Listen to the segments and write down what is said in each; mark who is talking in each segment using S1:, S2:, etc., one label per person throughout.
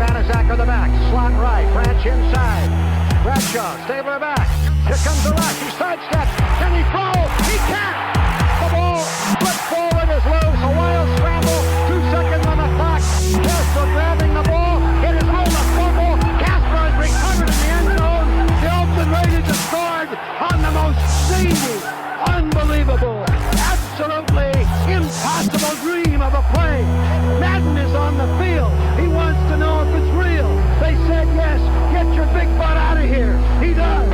S1: Banaszak on the back. Slot right. Branch inside. Bradshaw, Stabler back. Here comes the left. He sidesteps. Can he throw? He can't. The ball flipped forward is loose. A wild scramble. 2 seconds on the clock. Casper grabbing the ball. It is on the fumble. Casper has recovered in the end zone. The Oakland Raiders have scored on the most zany, unbelievable, absolutely impossible dream of a play. Madden is on the field. He wants to know if it's real. They said yes. Get your big butt out of here. He does.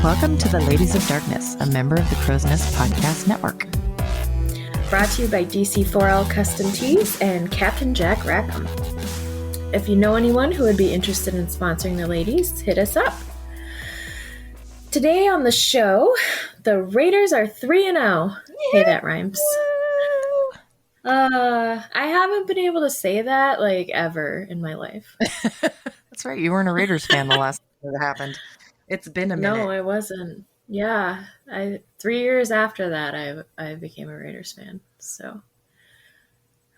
S2: Welcome to the Ladies of Darkness, a member of the Crow's Nest Podcast Network.
S3: Brought to you by DC4L Custom Tees and Captain Jack Rackham. If you know anyone who would be interested in sponsoring the ladies, hit us up. Today on the show, the Raiders are 3-0. Hey, that rhymes. I haven't been able to say that ever in my life.
S2: That's right. You weren't a Raiders fan the last time it happened. It's been a minute.
S3: No, I wasn't. Yeah, 3 years after that, I became a Raiders fan. So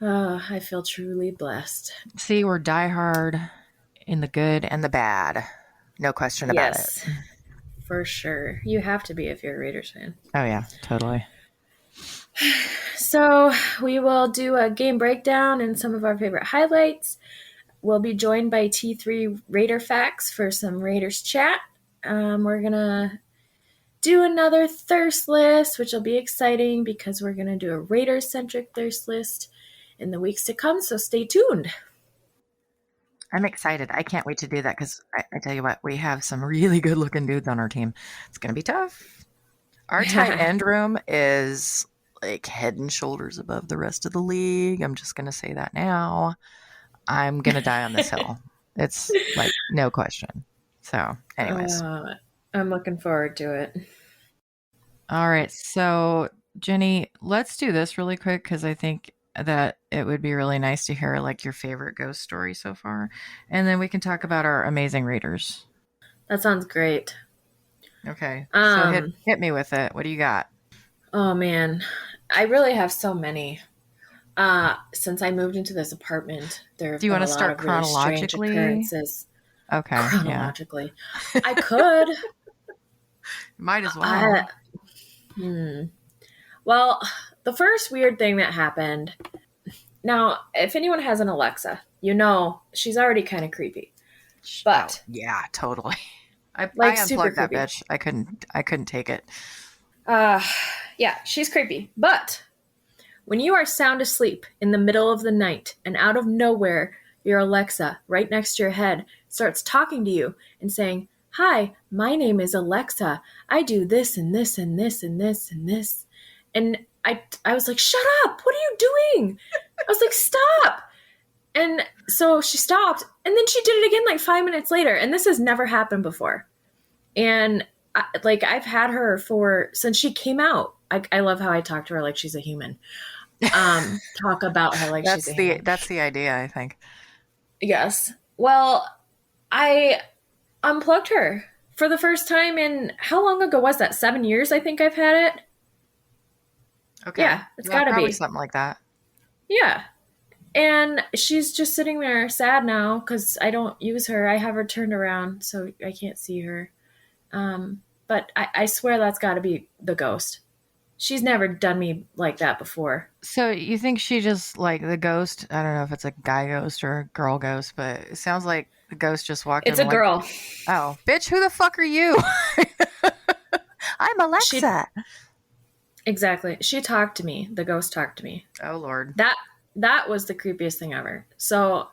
S3: I feel truly blessed.
S2: See, we're diehard in the good and the bad. No question about it.
S3: For sure. You have to be if you're a Raiders fan.
S2: Oh, yeah, totally.
S3: So we will do a game breakdown and some of our favorite highlights. We'll be joined by T3RaiderFax for some Raiders chat. We're going to do another thirst list, which will be exciting because we're going to do a Raiders-centric thirst list in the weeks to come, so stay tuned.
S2: I'm excited. I can't wait to do that because I tell you what, we have some really good-looking dudes on our team. It's going to be tough. Our tight end room is head and shoulders above the rest of the league. I'm just going to say that now. I'm going to die on this hill. It's no question. So, anyways.
S3: I'm looking forward to it.
S2: All right. So, Jenny, let's do this really quick because I think that it would be really nice to hear your favorite ghost story so far. And then we can talk about our amazing Raiders.
S3: That sounds great.
S2: Okay. So hit me with it. What do you got?
S3: Oh, man. I really have so many. Since I moved into this apartment, there have been a lot of really strange occurrences.
S2: Okay.
S3: Chronologically. Yeah. I could.
S2: Might as well.
S3: Well, the first weird thing that happened. Now, if anyone has an Alexa, she's already kind of creepy. But
S2: yeah, totally. I
S3: super
S2: unplugged that
S3: creepy.
S2: bitch. I couldn't take it.
S3: Yeah, she's creepy. But when you are sound asleep in the middle of the night and out of nowhere, your Alexa right next to your head starts talking to you and saying, "Hi, my name is Alexa. I do this and this and this and this and this." And I was like, "Shut up. What are you doing?" I was like, "Stop." And so she stopped, and then she did it again 5 minutes later. And this has never happened before. And I've had her since she came out. I love how I talk to her like she's a human. Talk about her like she's a human.
S2: That's the idea, I think.
S3: Yes. Well, I unplugged her for the first time in, how long ago was that? 7 years, I think I've had it.
S2: Okay.
S3: Yeah, it's gotta
S2: probably
S3: be.
S2: something like that.
S3: Yeah. And she's just sitting there sad now because I don't use her. I have her turned around so I can't see her. But I swear that's gotta be the ghost. She's never done me like that before.
S2: So you think she just the ghost? I don't know if it's a guy ghost or a girl ghost, but it sounds like the ghost just walked in.
S3: It's a girl.
S2: Oh, bitch, who the fuck are you? I'm Alexa.
S3: Exactly. She talked to me. The ghost talked to me.
S2: Oh, Lord.
S3: that was the creepiest thing ever. So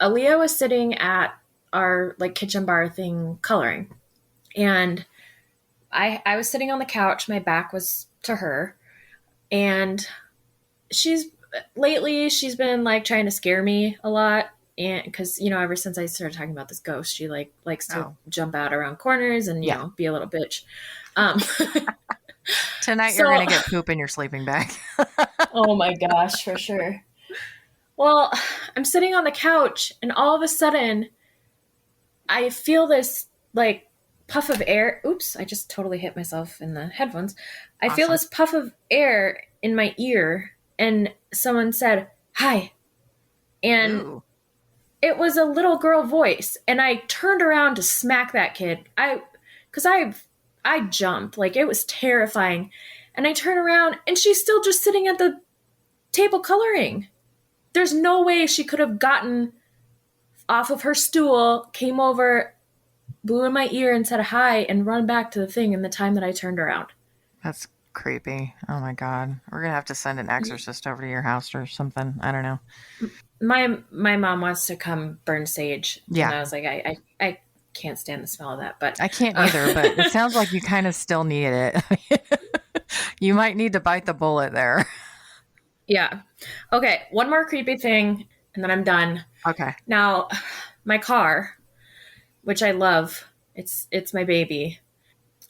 S3: Aaliyah was sitting at our like kitchen bar thing coloring, and I was sitting on the couch. My back was to her, and she's been like trying to scare me a lot. And because, you know, ever since I started talking about this ghost, she like likes to jump out around corners and, you know, be a little bitch.
S2: Tonight you're going to get poop in your sleeping bag.
S3: Oh my gosh, for sure. Well, I'm sitting on the couch and all of a sudden I feel this like puff of air. Oops, I just totally hit myself in the headphones. I feel this puff of air in my ear and someone said, "Hi." And
S2: Ooh.
S3: It was a little girl voice. And I turned around to smack that kid. Because I jumped. Like, it was terrifying. And I turn around and she's still just sitting at the table coloring. There's no way she could have gotten off of her stool, came over, blew in my ear and said hi, and run back to the thing in the time that I turned around.
S2: That's creepy. Oh my God. We're going to have to send an exorcist over to your house or something. I don't know.
S3: My mom wants to come burn sage.
S2: Yeah.
S3: And I was like, I can't stand the smell of that. But
S2: I can't either, but it sounds like you kind of still need it. You might need to bite the bullet there.
S3: Yeah. Okay. One more creepy thing, and then I'm done.
S2: Okay.
S3: Now, my car, which I love, it's my baby.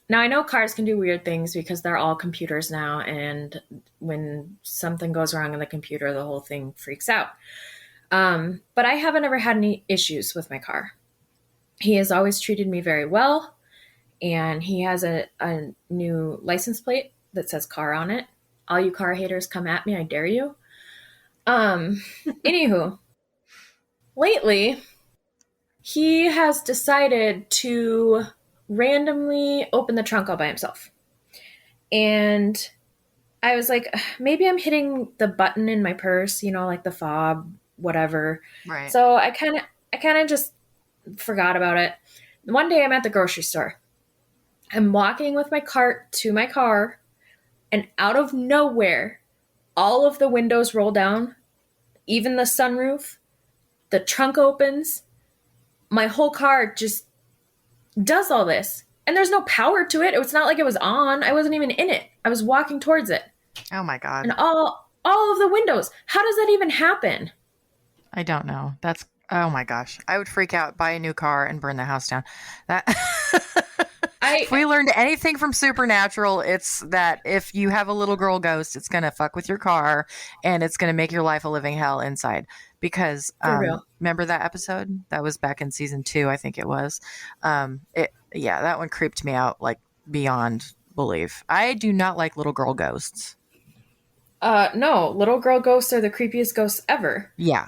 S3: Now, I know cars can do weird things because they're all computers now, and when something goes wrong in the computer, the whole thing freaks out. But I haven't ever had any issues with my car. He has always treated me very well, and he has a new license plate that says car on it. All you car haters, come at me, I dare you. Anywho, lately, he has decided to randomly open the trunk all by himself. And I was like, maybe I'm hitting the button in my purse, you know, like the fob, whatever.
S2: Right.
S3: So I kind of just forgot about it. One day I'm at the grocery store. I'm walking with my cart to my car, and out of nowhere, all of the windows roll down, even the sunroof, the trunk opens, my whole car just does all this. And there's no power to it. It's not like it was on. I wasn't even in it. I was walking towards it.
S2: Oh my God.
S3: And all of the windows. How does that even happen?
S2: I don't know. That's, oh my gosh. I would freak out, buy a new car, and burn the house down. That if we learned anything from Supernatural, it's that if you have a little girl ghost, it's going to fuck with your car and it's going to make your life a living hell inside. Because remember that episode? That was back in season 2, I think it was. That one creeped me out like beyond belief. I do not like little girl ghosts.
S3: No, little girl ghosts are the creepiest ghosts ever.
S2: Yeah.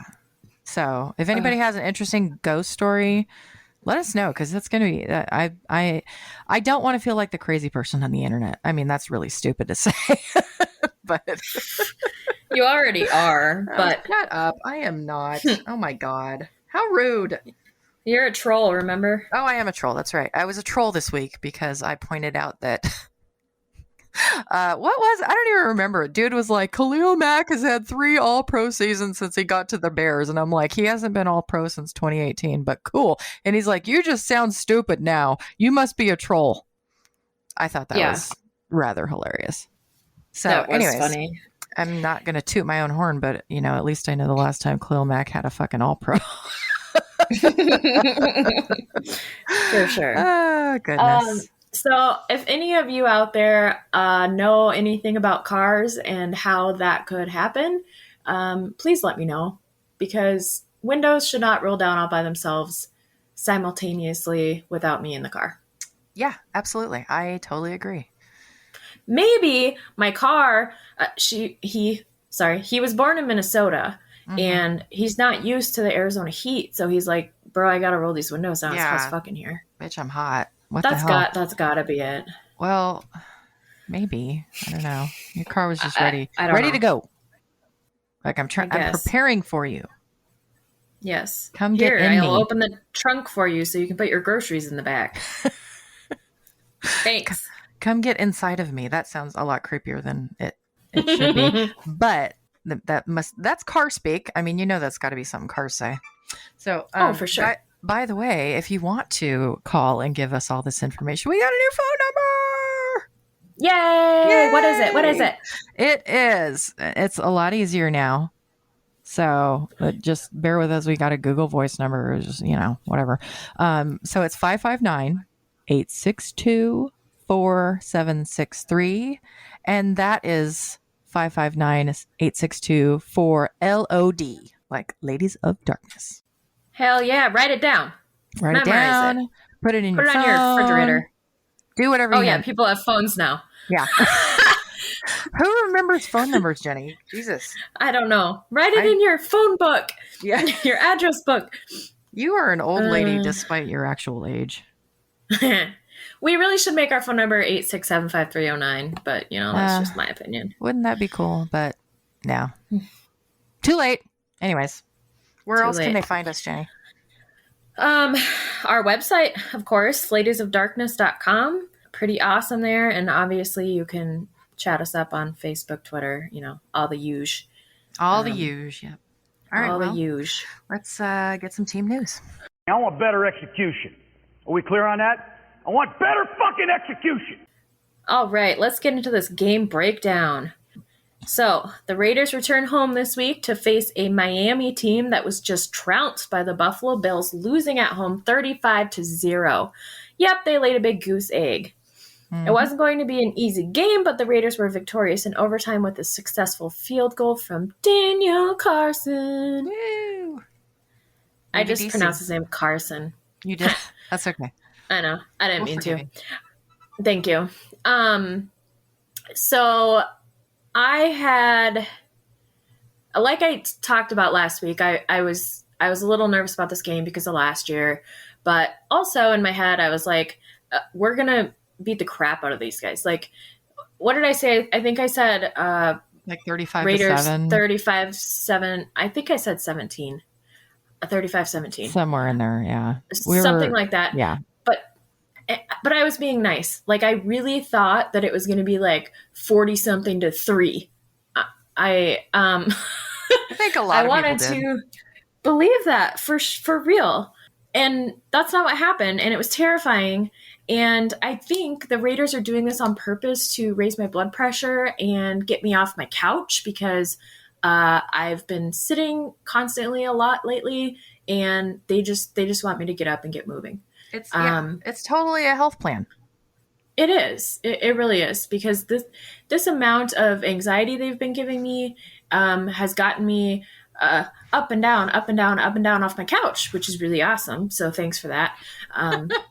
S2: So if anybody has an interesting ghost story, let us know, because it's going to be. I don't want to feel like the crazy person on the internet. I mean, that's really stupid to say, but
S3: you already are. But
S2: shut up! I am not. Oh my God, how rude!
S3: You're a troll, remember?
S2: Oh, I am a troll. That's right. I was a troll this week because I pointed out that. I don't even remember. Dude was like, Khalil Mack has had 3 all-pro seasons since he got to the Bears. And I'm like, he hasn't been all-pro since 2018, but cool. And he's like, you just sound stupid now. You must be a troll. I thought that was rather hilarious. So
S3: that was
S2: anyways,
S3: funny.
S2: I'm not going to toot my own horn, but you know, at least I know the last time Khalil Mack had a fucking all-pro.
S3: For sure.
S2: Oh, goodness.
S3: So if any of you out there know anything about cars and how that could happen, please let me know, because windows should not roll down all by themselves simultaneously without me in the car.
S2: Yeah, absolutely. I totally agree.
S3: Maybe my car, he was born in Minnesota, and he's not used to the Arizona heat. So he's like, bro, I got to roll these windows down.
S2: Yeah.
S3: It's fucking here.
S2: Bitch, I'm hot. What the hell?
S3: That's gotta be it.
S2: Well, maybe. I don't know. Your car was just ready.
S3: I don't
S2: ready
S3: know.
S2: to go. Like I'm preparing for you.
S3: Yes.
S2: Come get in
S3: I'll
S2: me.
S3: open the trunk for you so you can put your groceries in the back. Thanks.
S2: Come get inside of me. That sounds a lot creepier than it should be. But that's car speak. I mean, that's got to be something cars say. So,
S3: for sure.
S2: By the way, if you want to call and give us all this information, we got a new phone number.
S3: Yay! What is it? What is it?
S2: It's a lot easier now. So just bear with us. We got a Google Voice number, or just, whatever. So it's 559-862-4763. And that is 559-862-4LOD, like Ladies of Darkness.
S3: Hell yeah. Write it down.
S2: Write it
S3: Memorize
S2: down. Put it in
S3: Put
S2: your
S3: it
S2: phone.
S3: on your refrigerator.
S2: Do whatever
S3: Oh,
S2: you
S3: yeah.
S2: want.
S3: People have phones now.
S2: Yeah. Who remembers phone numbers, Jenny? Jesus.
S3: I don't know. Write it in your phone book.
S2: Yeah.
S3: Your address book.
S2: You are an old lady despite your actual age.
S3: We really should make our phone number 8675309, but that's just my opinion.
S2: Wouldn't that be cool? But no. Too late. Anyways, where else can they find us, Jenny?
S3: Our website, of course, ladiesofdarkness.com. Pretty awesome there. And obviously you can chat us up on Facebook, Twitter, all the huge.
S2: All the huge, yeah. All right,
S3: the huge.
S2: Let's get some team news.
S4: I want better execution. Are we clear on that? I want better fucking execution.
S3: All right, let's get into this game breakdown. So, the Raiders return home this week to face a Miami team that was just trounced by the Buffalo Bills, losing at home 35-0. Yep, they laid a big goose egg. Mm-hmm. It wasn't going to be an easy game, but the Raiders were victorious in overtime with a successful field goal from Daniel Carson.
S2: Woo!
S3: I just pronounced his name Carson.
S2: You did? That's okay.
S3: I know. I didn't mean to. Thank you. So I had, like I talked about last week, I was a little nervous about this game because of last year, but also in my head, I was like, we're going to beat the crap out of these guys. Like, what did I say? I think I said,
S2: like 35
S3: Raiders,
S2: to 7.
S3: 35-7. I think I said 17. 35-17.
S2: Somewhere in there, yeah.
S3: Something like that.
S2: Yeah.
S3: But I was being nice. Like, I really thought that it was going to be like 40-something to 3. I
S2: think a lot of people did.
S3: I wanted to believe that for real. And that's not what happened. And it was terrifying. And I think the Raiders are doing this on purpose to raise my blood pressure and get me off my couch because I've been sitting constantly a lot lately, and they just want me to get up and get moving.
S2: It's totally a health plan.
S3: It is. It really is, because this amount of anxiety they've been giving me has gotten me up and down off my couch, which is really awesome. So thanks for that.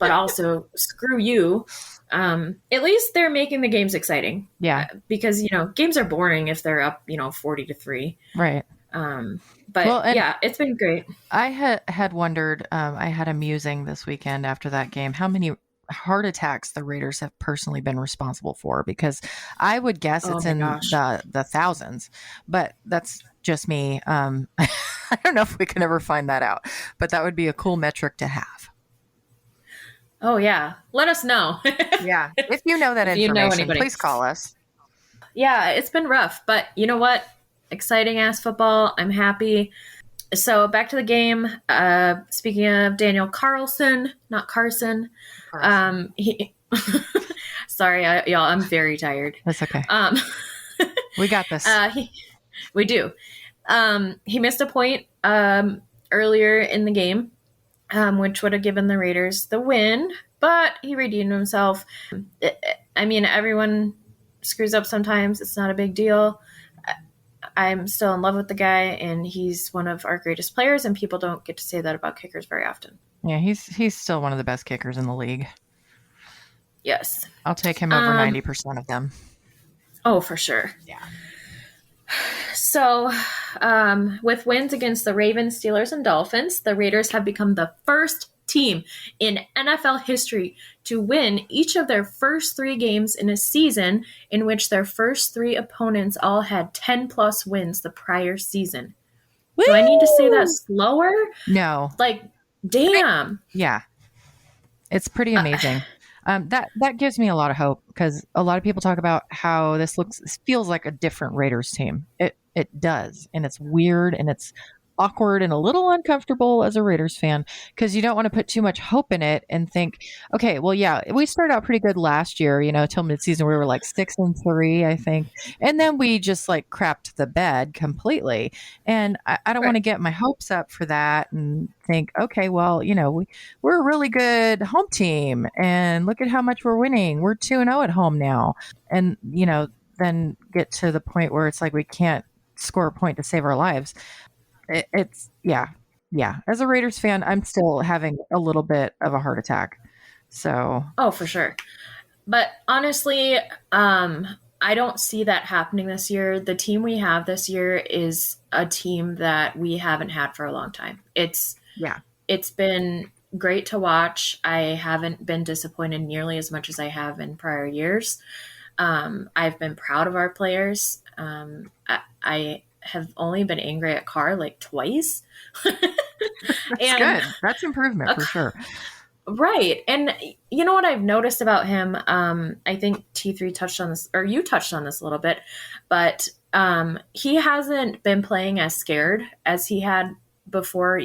S3: But also, screw you. At least they're making the games exciting.
S2: Yeah.
S3: Because, games are boring if they're up, 40-3.
S2: Right.
S3: But yeah, it's been great.
S2: I had wondered, I had a musing this weekend after that game, how many heart attacks the Raiders have personally been responsible for, because I would guess it's in the thousands, but that's just me. I don't know if we can ever find that out, but that would be a cool metric to have.
S3: Oh yeah. Let us know.
S2: Yeah. If you know that information, please call us.
S3: Yeah, it's been rough, but you know what? Exciting ass football. I'm happy. So back to the game. Speaking of Daniel Carlson, not Carson. Sorry, y'all. I'm very tired.
S2: That's okay. We got this.
S3: We do. He missed a point earlier in the game, which would have given the Raiders the win, but he redeemed himself. I mean, everyone screws up sometimes. It's not a big deal. I'm still in love with the guy, and he's one of our greatest players, and people don't get to say that about kickers very often.
S2: Yeah, he's still one of the best kickers in the league.
S3: Yes.
S2: I'll take him over 90% of them.
S3: Oh, for sure.
S2: Yeah.
S3: So, with wins against the Ravens, Steelers, and Dolphins, the Raiders have become the first team in NFL history to win each of their first 3 games in a season in which their first 3 opponents all had 10-plus wins the prior season. Woo! Do I need to say that slower?
S2: No.
S3: Like, damn.
S2: Yeah. It's pretty amazing. That gives me a lot of hope, because a lot of people talk about how this feels like a different Raiders team. It It does. And it's weird and it's awkward and a little uncomfortable as a Raiders fan because you don't want to put too much hope in it and think, okay, well, yeah, we started out pretty good last year, till midseason we were like 6-3, I think. And then we just like crapped the bed completely. And I don't want to get my hopes up for that and think, okay, well, we're a really good home team and look at how much we're winning. We're 2-0 at home now. And, then get to the point where it's like we can't score a point to save our lives. It's as a Raiders fan, I'm still having a little bit of a heart attack. So
S3: for sure. But honestly, I don't see that happening this year. The team we have this year is a team that we haven't had for a long time. It's been great to watch. I haven't been disappointed nearly as much as I have in prior years. I've been proud of our players. I have only been angry at Carr like twice.
S2: That's good. That's improvement for sure.
S3: Right. And you know what I've noticed about him? I think T3 touched on this, or you touched on this a little bit, but he hasn't been playing as scared as he had before,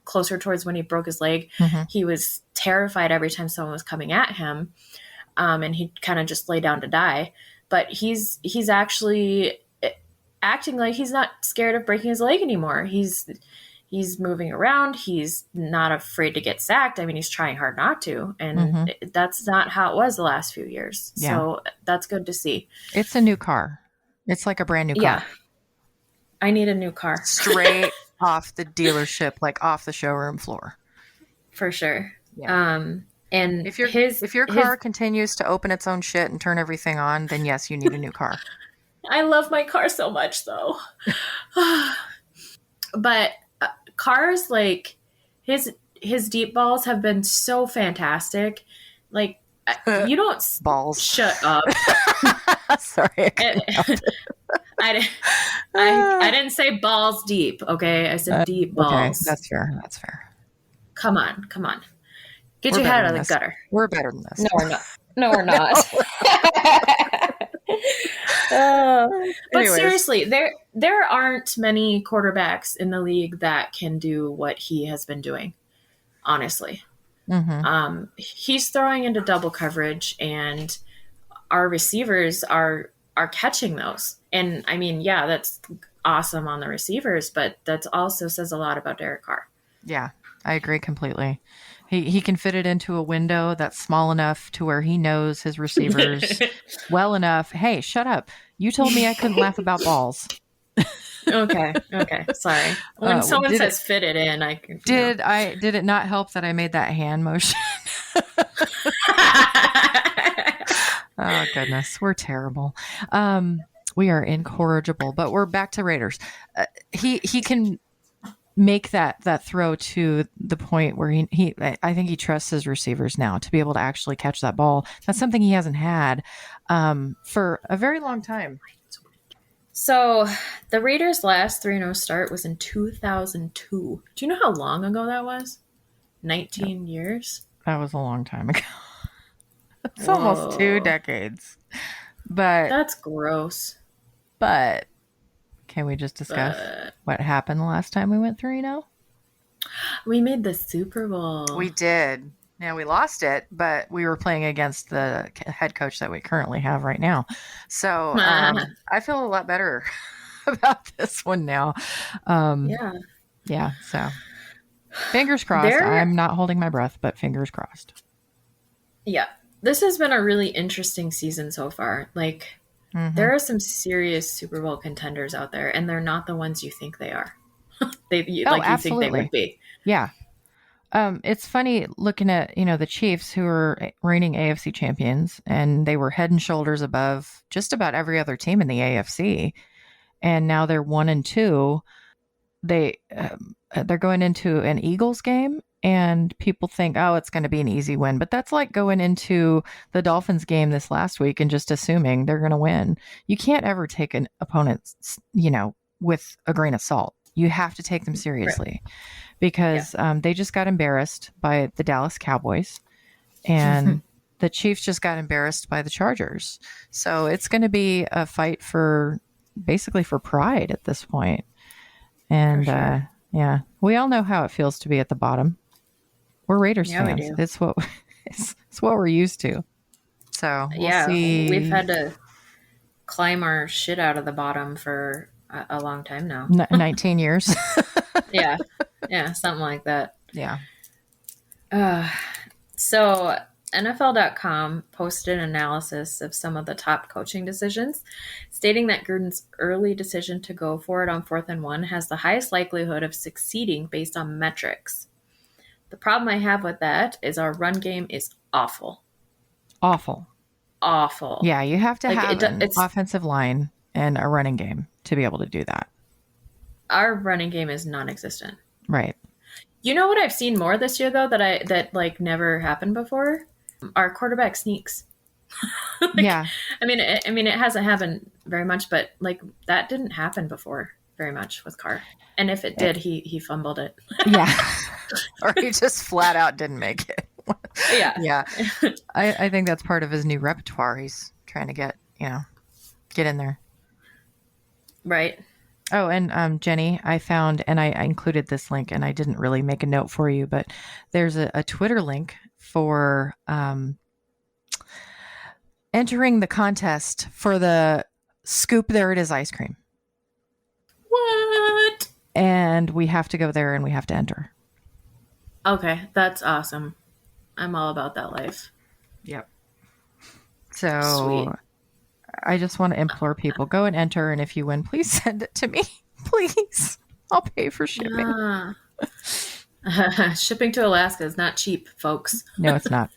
S3: closer towards when he broke his leg. Mm-hmm. He was terrified every time someone was coming at him. And he'd kind of just lay down to die. But he's actually acting like he's not scared of breaking his leg anymore. He's moving around. He's not afraid to get sacked. I mean, he's trying hard not to. And that's not how it was the last few years. Yeah. So that's good to see.
S2: It's a new car. It's like a brand new car. Yeah.
S3: I need a new car.
S2: Straight off the dealership, like off the showroom floor.
S3: For sure. Yeah. And
S2: if your car continues to open its own shit and turn everything on, then yes, you need a new car.
S3: I love my car so much, though. But cars, like his deep balls have been so fantastic. Like you don't
S2: balls.
S3: Shut up.
S2: Sorry,
S3: I didn't say balls deep. Okay, I said deep balls. Okay,
S2: that's fair. That's fair.
S3: Come on. Get your head out of the gutter.
S2: We're better than this.
S3: No, we're not. No, we're not. But seriously, there aren't many quarterbacks in the league that can do what he has been doing. Honestly, he's throwing into double coverage, and our receivers are catching those. And I mean, yeah, that's awesome on the receivers, but that also says a lot about Derek Carr.
S2: Yeah, I agree completely. He can fit it into a window that's small enough to where he knows his receivers well enough. Hey, shut up. You told me I couldn't laugh about balls.
S3: Okay. Sorry. When someone says fit it in, I can.
S2: Did it not help that I made that hand motion? Oh, goodness. We're terrible. We are incorrigible, but we're back to Raiders. He can make that throw to the point where I think he trusts his receivers now to be able to actually catch that ball. That's something he hasn't had for a very long time.
S3: So the Raiders' last 3-0 start was in 2002. Do you know how long ago that was? 19 years?
S2: That was a long time ago. It's almost 2 decades. But
S3: that's gross.
S2: But can we just discuss what happened the last time we went 3-0?
S3: We made the Super Bowl.
S2: We did. Now, we lost it, but we were playing against the head coach that we currently have right now. So I feel a lot better about this one now. Yeah. So fingers crossed. I'm not holding my breath, but fingers crossed.
S3: Yeah. This has been a really interesting season so far. Like, there are some serious Super Bowl contenders out there, and they're not the ones you think they are. You think they would be.
S2: Yeah. It's funny looking at, the Chiefs, who are reigning AFC champions, and they were head and shoulders above just about every other team in the AFC. And now they're 1-2. They're going into an Eagles game, and people think, oh, it's going to be an easy win. But that's like going into the Dolphins game this last week and just assuming they're going to win. You can't ever take an opponent, with a grain of salt. You have to take them seriously, because they just got embarrassed by the Dallas Cowboys, and the Chiefs just got embarrassed by the Chargers. So it's going to be a fight for basically for pride at this point. And
S3: sure.
S2: yeah, we all know how it feels to be at the bottom. We're Raiders
S3: Yeah, we
S2: fans.
S3: do.
S2: It's what it's what we're used to. So we'll see.
S3: We've had to climb our shit out of the bottom for a long time now.
S2: 19 years.
S3: Yeah, something like that.
S2: Yeah.
S3: So NFL.com posted an analysis of some of the top coaching decisions, stating that Gruden's early decision to go for it on 4th and 1 has the highest likelihood of succeeding based on metrics. The problem I have with that is our run game is awful.
S2: Awful. Yeah, you have to have an offensive line and a running game to be able to do that.
S3: Our running game is non-existent.
S2: Right.
S3: You know what I've seen more this year though that like never happened before? Our quarterback sneaks.
S2: Yeah.
S3: I mean it hasn't happened very much, but like that didn't happen before very much with Carr. And if it did, he fumbled it.
S2: Yeah. Or he just flat out didn't make it.
S3: Yeah.
S2: Yeah. I think that's part of his new repertoire. He's trying to get in there.
S3: Right.
S2: Oh, and Jenny, I found, and I included this link, and I didn't really make a note for you, but there's a Twitter link for entering the contest for the Scoop There It Is ice cream.
S3: What?
S2: And we have to go there and we have to enter.
S3: Okay, that's awesome. I'm all about that life.
S2: Yep. So
S3: Sweet.
S2: I just want to implore people, go and enter, and if you win, please send it to me. Please. I'll pay for shipping.
S3: Shipping to Alaska is not cheap, folks.
S2: No, it's not.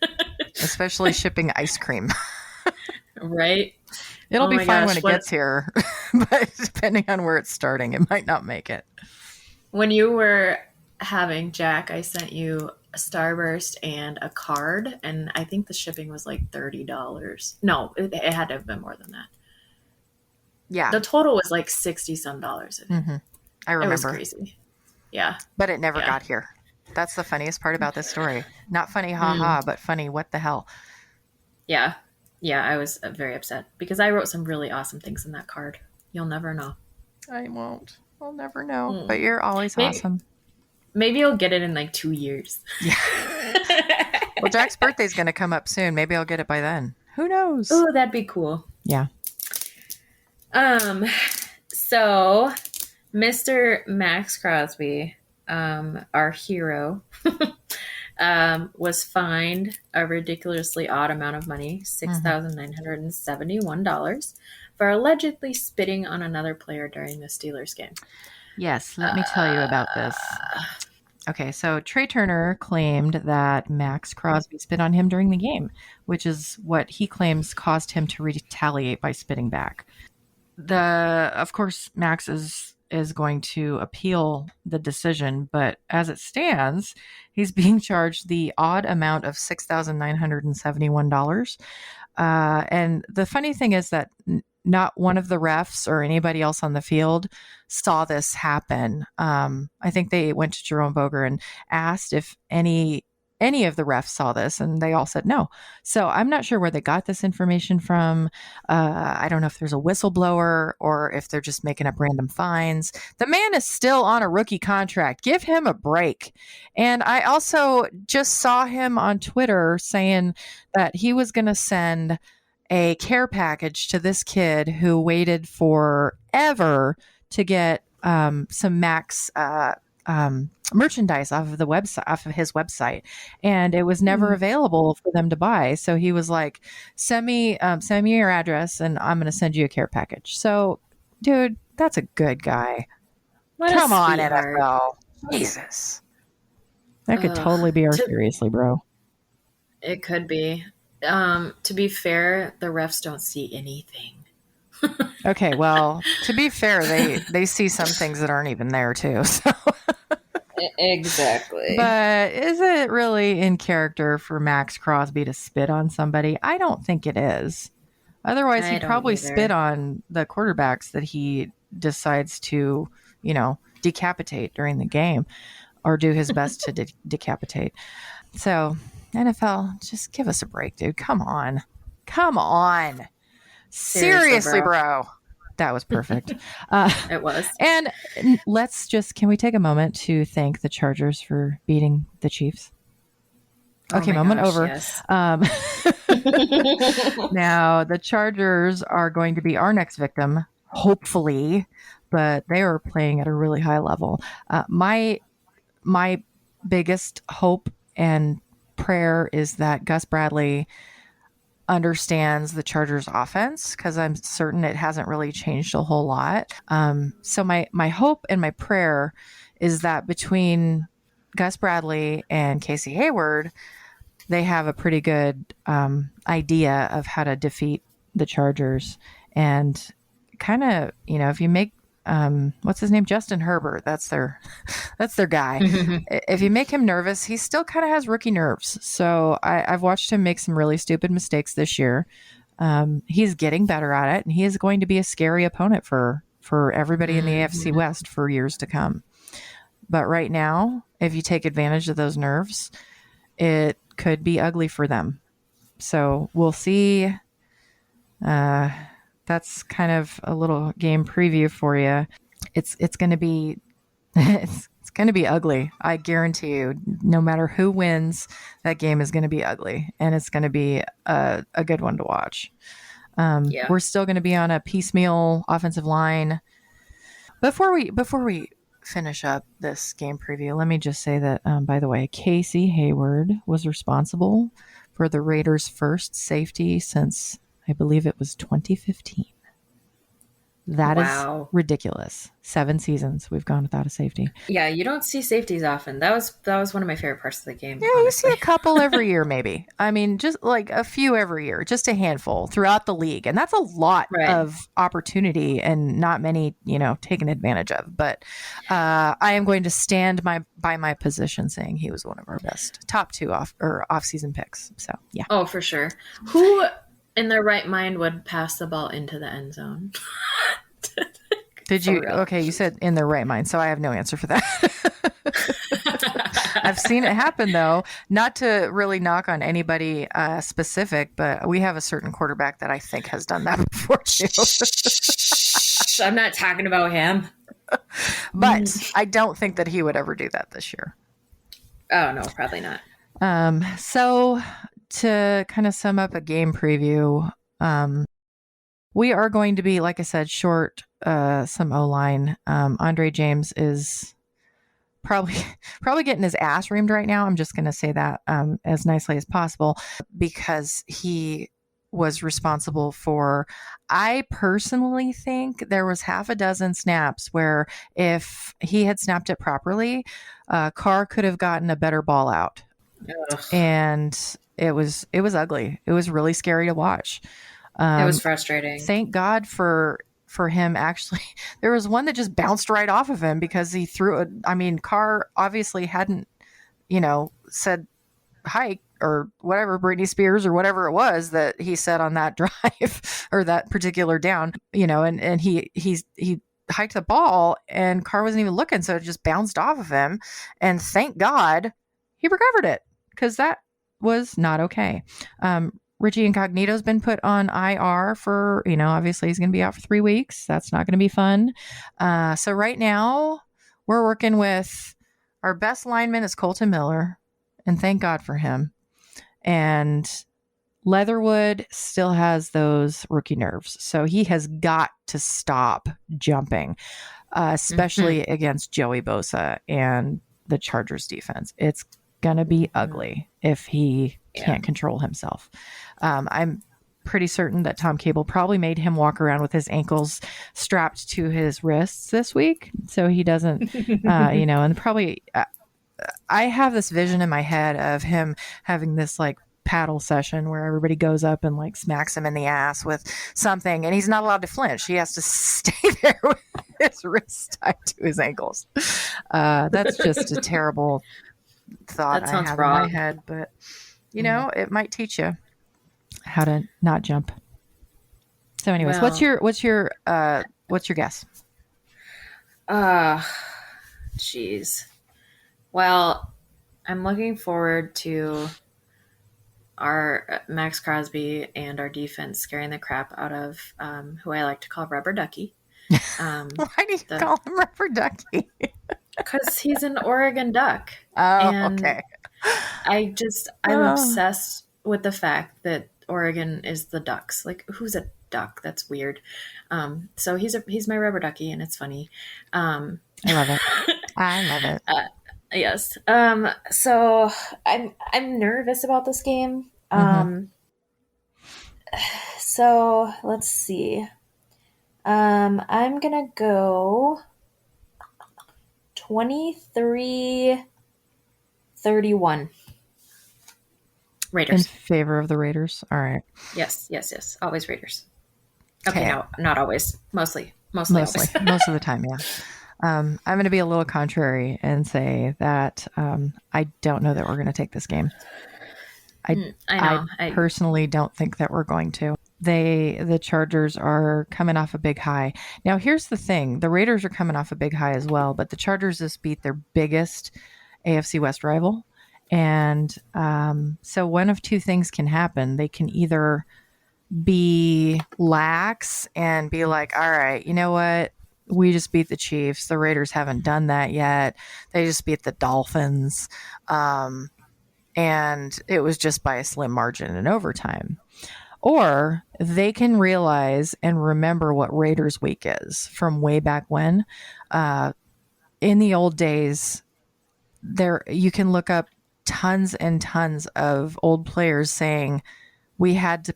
S2: Especially shipping ice cream.
S3: Right?
S2: It'll be fine when it gets here, but depending on where it's starting, it might not make it.
S3: When you were having Jack, I sent you a Starburst and a card, and I think the shipping was like $30. No, it had to have been more than that.
S2: Yeah.
S3: The total was like $60-some.
S2: Mm-hmm. I remember.
S3: It was crazy. Yeah.
S2: But it never got here. That's the funniest part about this story. Not funny, haha, but funny, what the hell.
S3: Yeah. Yeah, I was very upset because I wrote some really awesome things in that card. You'll never know.
S2: I won't. I'll never know. But you're always awesome.
S3: Maybe you'll get it in like 2 years.
S2: Yeah. Well, Jack's birthday's going to come up soon. Maybe I'll get it by then. Who knows?
S3: Oh, that'd be cool.
S2: Yeah.
S3: So Mr. Max Crosby, our hero, was fined a ridiculously odd amount of money, $6,971, for allegedly spitting on another player during the Steelers game.
S2: Yes, let me tell you about this. Okay, so Trey Turner claimed that Max Crosby spit on him during the game, which is what he claims caused him to retaliate by spitting back. Of course, Max is going to appeal the decision, but as it stands, he's being charged the odd amount of $6,971. And the funny thing is that not one of the refs or anybody else on the field saw this happen. I think they went to Jerome Boger and asked if any of the refs saw this, and they all said no. So I'm not sure where they got this information from. I don't know if there's a whistleblower or if they're just making up random fines. The man is still on a rookie contract. Give him a break. And I also just saw him on Twitter saying that he was going to send a care package to this kid who waited forever to get some Max merchandise off of his website, and it was never available for them to buy. So he was like, send me your address and I'm going to send you a care package. So dude, that's a good guy. Come on, NFL. Jesus. That could totally be our seriously, bro.
S3: It could be. To be fair, the refs don't see anything.
S2: Okay, well, to be fair, they see some things that aren't even there too. So.
S3: Exactly.
S2: But is it really in character for Max Crosby to spit on somebody? I don't think it is. Otherwise, he'd probably spit on the quarterbacks that he decides to, decapitate during the game or do his best to decapitate. So, NFL, just give us a break, dude. Come on. Seriously, bro. That was perfect.
S3: It was.
S2: And can we take a moment to thank the Chargers for beating the Chiefs? Okay,
S3: Oh my
S2: moment
S3: gosh,
S2: over.
S3: yes.
S2: Now, the Chargers are going to be our next victim, hopefully, but they are playing at a really high level. My biggest hope and prayer is that Gus Bradley understands the Chargers offense, because I'm certain it hasn't really changed a whole lot. So my hope and my prayer is that between Gus Bradley and Casey Hayward, they have a pretty good idea of how to defeat the Chargers. And kind of, if you make what's his name, Justin Herbert, that's their guy. If you make him nervous, he still kind of has rookie nerves. So I've watched him make some really stupid mistakes this year. He's getting better at it, and he is going to be a scary opponent for everybody in the AFC West for years to come. But right now, if you take advantage of those nerves, it could be ugly for them. So we'll see. That's kind of a little game preview for you. It's going to be it's going to be ugly. I guarantee you. No matter who wins, that game is going to be ugly, and it's going to be a good one to watch. We're still going to be on a piecemeal offensive line. Before we finish up this game preview, let me just say that, by the way, Casey Hayward was responsible for the Raiders' first safety since, I believe it was 2015. That is ridiculous. 7 seasons we've gone without a safety.
S3: Yeah, you don't see safeties often. That was one of my favorite parts of the game.
S2: Yeah, honestly. You see a couple every year, maybe. I mean, just like a few every year, just a handful throughout the league. And that's a lot of opportunity and not many, taken advantage of. But I am going to stand by my position saying he was one of our best top 2 off-season picks. So, yeah.
S3: Oh, for sure. Who in their right mind would pass the ball into the end zone?
S2: Did you? Okay, you said in their right mind, so I have no answer for that. I've seen it happen, though. Not to really knock on anybody specific, but we have a certain quarterback that I think has done that before too.
S3: I'm not talking about him.
S2: But I don't think that he would ever do that this year.
S3: Oh, no, probably not.
S2: So to kind of sum up a game preview, we are going to be, like I said, short some O-line. Andre James is probably getting his ass reamed right now. I'm just going to say that as nicely as possible, because he was responsible for, I personally think there was half a dozen snaps where if he had snapped it properly, Carr could have gotten a better ball out.
S3: Ugh.
S2: And it was ugly. It was really scary to watch.
S3: It was frustrating.
S2: Thank God for him. Actually, there was one that just bounced right off of him because he threw it. I mean, Carr obviously hadn't, said hike or whatever, Britney Spears or whatever it was that he said on that drive or that particular down, and he hiked the ball and Carr wasn't even looking. So it just bounced off of him. And thank God he recovered it, because that was not okay. Richie Incognito's been put on IR for, obviously he's going to be out for 3 weeks. That's not going to be fun. So right now we're working with our best lineman is Colton Miller, and thank God for him. And Leatherwood still has those rookie nerves. So he has got to stop jumping, especially against Joey Bosa and the Chargers defense. It's going to be ugly if he can't control himself. I'm pretty certain that Tom Cable probably made him walk around with his ankles strapped to his wrists this week, so he doesn't, and probably I have this vision in my head of him having this like paddle session where everybody goes up and like smacks him in the ass with something, and he's not allowed to flinch. He has to stay there with his wrists tied to his ankles. That's just a terrible thought I have in my head, but it might teach you how to not jump. So anyways, what's your guess?
S3: Jeez. Well, I'm looking forward to our Max Crosby and our defense scaring the crap out of who I like to call Rubber Ducky.
S2: Why do you call him Rubber Ducky?
S3: Because he's an Oregon Duck.
S2: Oh,
S3: and
S2: okay.
S3: I'm obsessed with the fact that Oregon is the Ducks. Like, who's a duck? That's weird. So he's my Rubber Ducky, and it's funny.
S2: I love it. I love it.
S3: Yes. So I'm nervous about this game. So let's see. I'm gonna go 23-31. Raiders.
S2: In favor of the Raiders. All right.
S3: Yes. Always Raiders. Okay, no, not always. Mostly always.
S2: Most of the time, yeah. I'm going to be a little contrary and say that I don't know that we're going to take this game.
S3: I know.
S2: I personally don't think that we're going to. The Chargers are coming off a big high. Now, here's the thing. The Raiders are coming off a big high as well, but the Chargers just beat their biggest AFC West rival. And so one of two things can happen. They can either be lax and be like, all right, you know what? We just beat the Chiefs. The Raiders haven't done that yet. They just beat the Dolphins. And it was just by a slim margin in overtime. Or they can realize and remember what Raiders Week is from way back when. In the old days, you can look up tons and tons of old players saying, we had to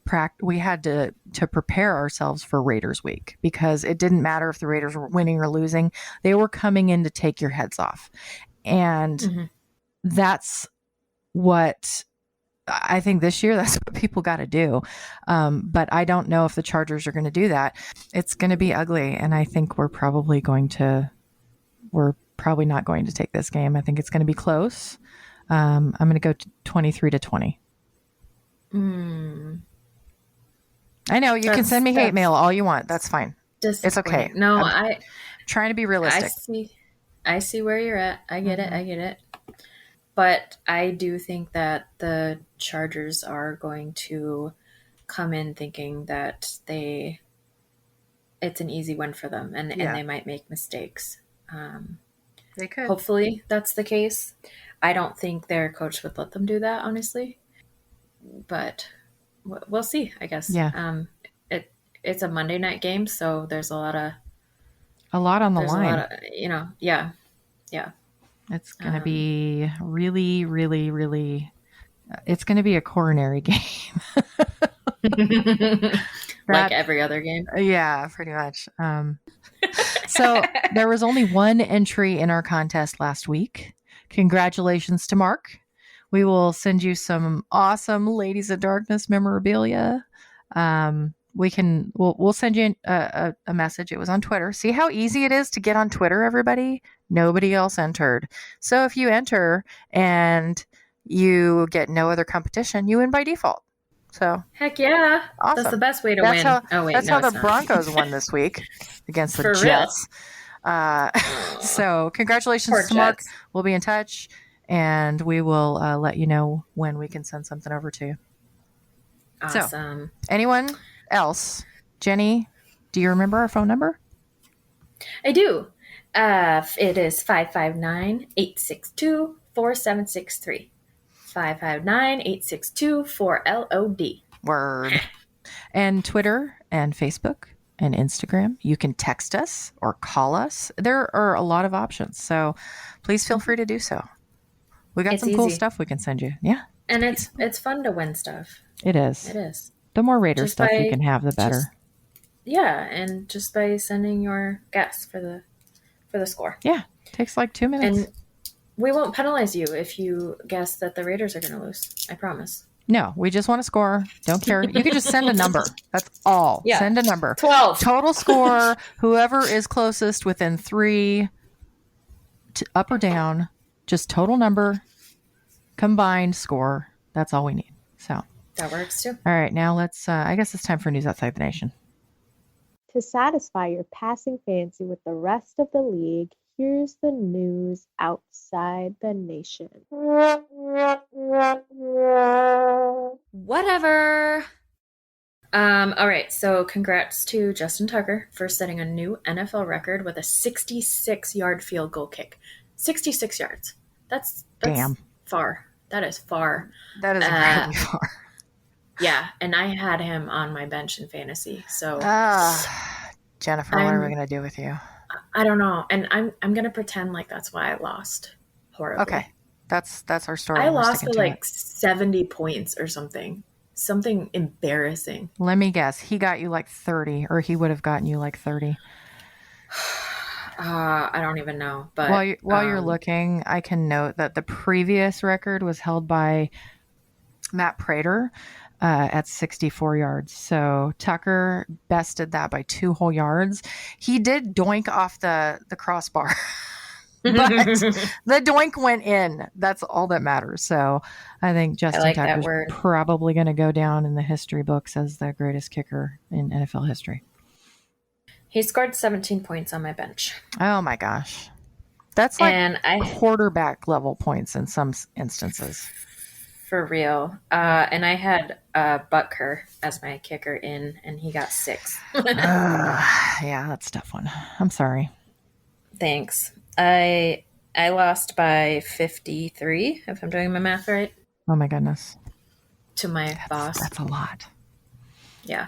S2: prepare ourselves for Raiders Week because it didn't matter if the Raiders were winning or losing. They were coming in to take your heads off. And that's what I think this year, that's what people got to do. But I don't know if the Chargers are going to do that. It's going to be ugly. And I think we're probably not going to take this game. I think it's going to be close. I'm going to go to 23-20. I know you can send me hate mail all you want. That's fine. It's okay.
S3: No,
S2: I'm trying to be realistic.
S3: I see where you're at. I get it. But I do think that the Chargers are going to come in thinking that it's an easy win for them, and they might make mistakes.
S2: They could.
S3: Hopefully that's the case. I don't think their coach would let them do that, honestly. But we'll see, I guess.
S2: Yeah.
S3: It's a Monday night game, so there's a lot
S2: on the line.
S3: Yeah.
S2: It's going to be really, really, really. It's going to be a coronary game.
S3: Like every other game.
S2: Yeah, pretty much. So there was only one entry in our contest last week. Congratulations to Mark. We will send you some awesome Ladies of Darkness memorabilia. We'll send you a message. It was on Twitter. See how easy it is to get on Twitter, everybody? Nobody else entered. So if you enter and you get no other competition, you win by default. So
S3: heck yeah.
S2: Awesome.
S3: That's the best way to win.
S2: That's how the Broncos won this week against the Jets. So congratulations to Mark. We'll be in touch, and we will let you know when we can send something over to you.
S3: Awesome.
S2: So, anyone else? Jenny, do you remember our phone number?
S3: I do. It is 559-862-4763. 559-862-4LOD.
S2: Word. And Twitter and Facebook and Instagram. You can text us or call us. There are a lot of options, so please feel free to do so. We got some cool stuff we can send you. Yeah.
S3: And it's fun to win stuff.
S2: It is.
S3: It is.
S2: The more Raider stuff you can have, the better.
S3: And just by sending your guess for the score.
S2: Yeah. Takes like 2 minutes.
S3: And we won't penalize you if you guess that the Raiders are going to lose. I promise.
S2: No, we just want to score. Don't care. You can just send a number. That's all.
S3: Yeah.
S2: Send a number.
S3: 12.
S2: Total score. Whoever is closest within 3 up or down. Just total number. Combined score. That's all we need. So
S3: that works too.
S2: All right. Now let's, I guess it's time for News Outside the Nation.
S5: To satisfy your passing fancy with the rest of the league, here's the news outside the nation.
S3: Whatever. All right, so congrats to Justin Tucker for setting a new NFL record with a 66-yard field goal kick. 66 yards. That's
S2: Damn.
S3: far. That is far.
S2: That is incredibly far.
S3: Yeah, and I had him on my bench in fantasy. So
S2: Jennifer, what are we gonna do with you?
S3: I don't know. And I'm gonna pretend like that's why I lost horribly.
S2: Okay. That's our story.
S3: I lost by like 70 points or something. Something embarrassing.
S2: Let me guess. He got you like 30, or he would have gotten you like 30.
S3: I don't even know. But
S2: while you're looking, I can note that the previous record was held by Matt Prater at 64 yards. So Tucker bested that by 2 whole yards. He did doink off the crossbar. But the doink went in. That's all that matters. So I think Justin Tucker's probably going to go down in the history books as the greatest kicker in NFL history.
S3: He scored 17 points on my bench.
S2: Oh my gosh. That's like quarterback level points in some instances.
S3: For real. And I had Butker as my kicker in, and he got 6.
S2: Yeah, that's a tough one. I'm sorry.
S3: Thanks. I lost by 53, if I'm doing my math right.
S2: Oh my goodness.
S3: To my boss.
S2: That's a lot.
S3: Yeah.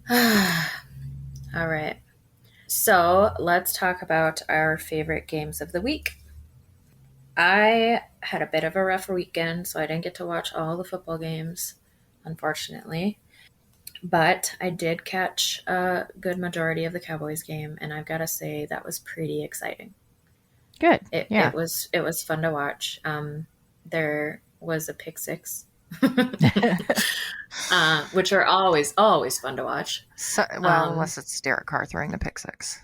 S3: All right. So let's talk about our favorite games of the week. I had a bit of a rough weekend, so I didn't get to watch all the football games, unfortunately. But I did catch a good majority of the Cowboys game, and I've got to say that was pretty exciting.
S2: Good.
S3: It was fun to watch. There was a pick 6, which are always fun to watch.
S2: So, unless it's Derek Carr throwing the pick 6.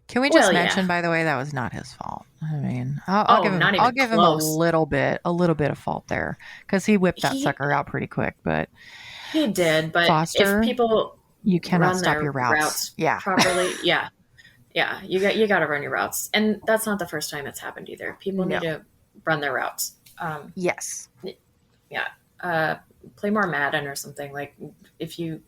S2: Can we just mention, by the way, that was not his fault? I mean, I'll give him a little bit of fault there because he whipped that sucker out pretty quick, but.
S3: He did, but
S2: Foster,
S3: if people
S2: you cannot stop your routes
S3: properly, you got to run your routes, and that's not the first time it's happened either. People need to run their routes.
S2: Yes.
S3: Yeah. Play more Madden or something if you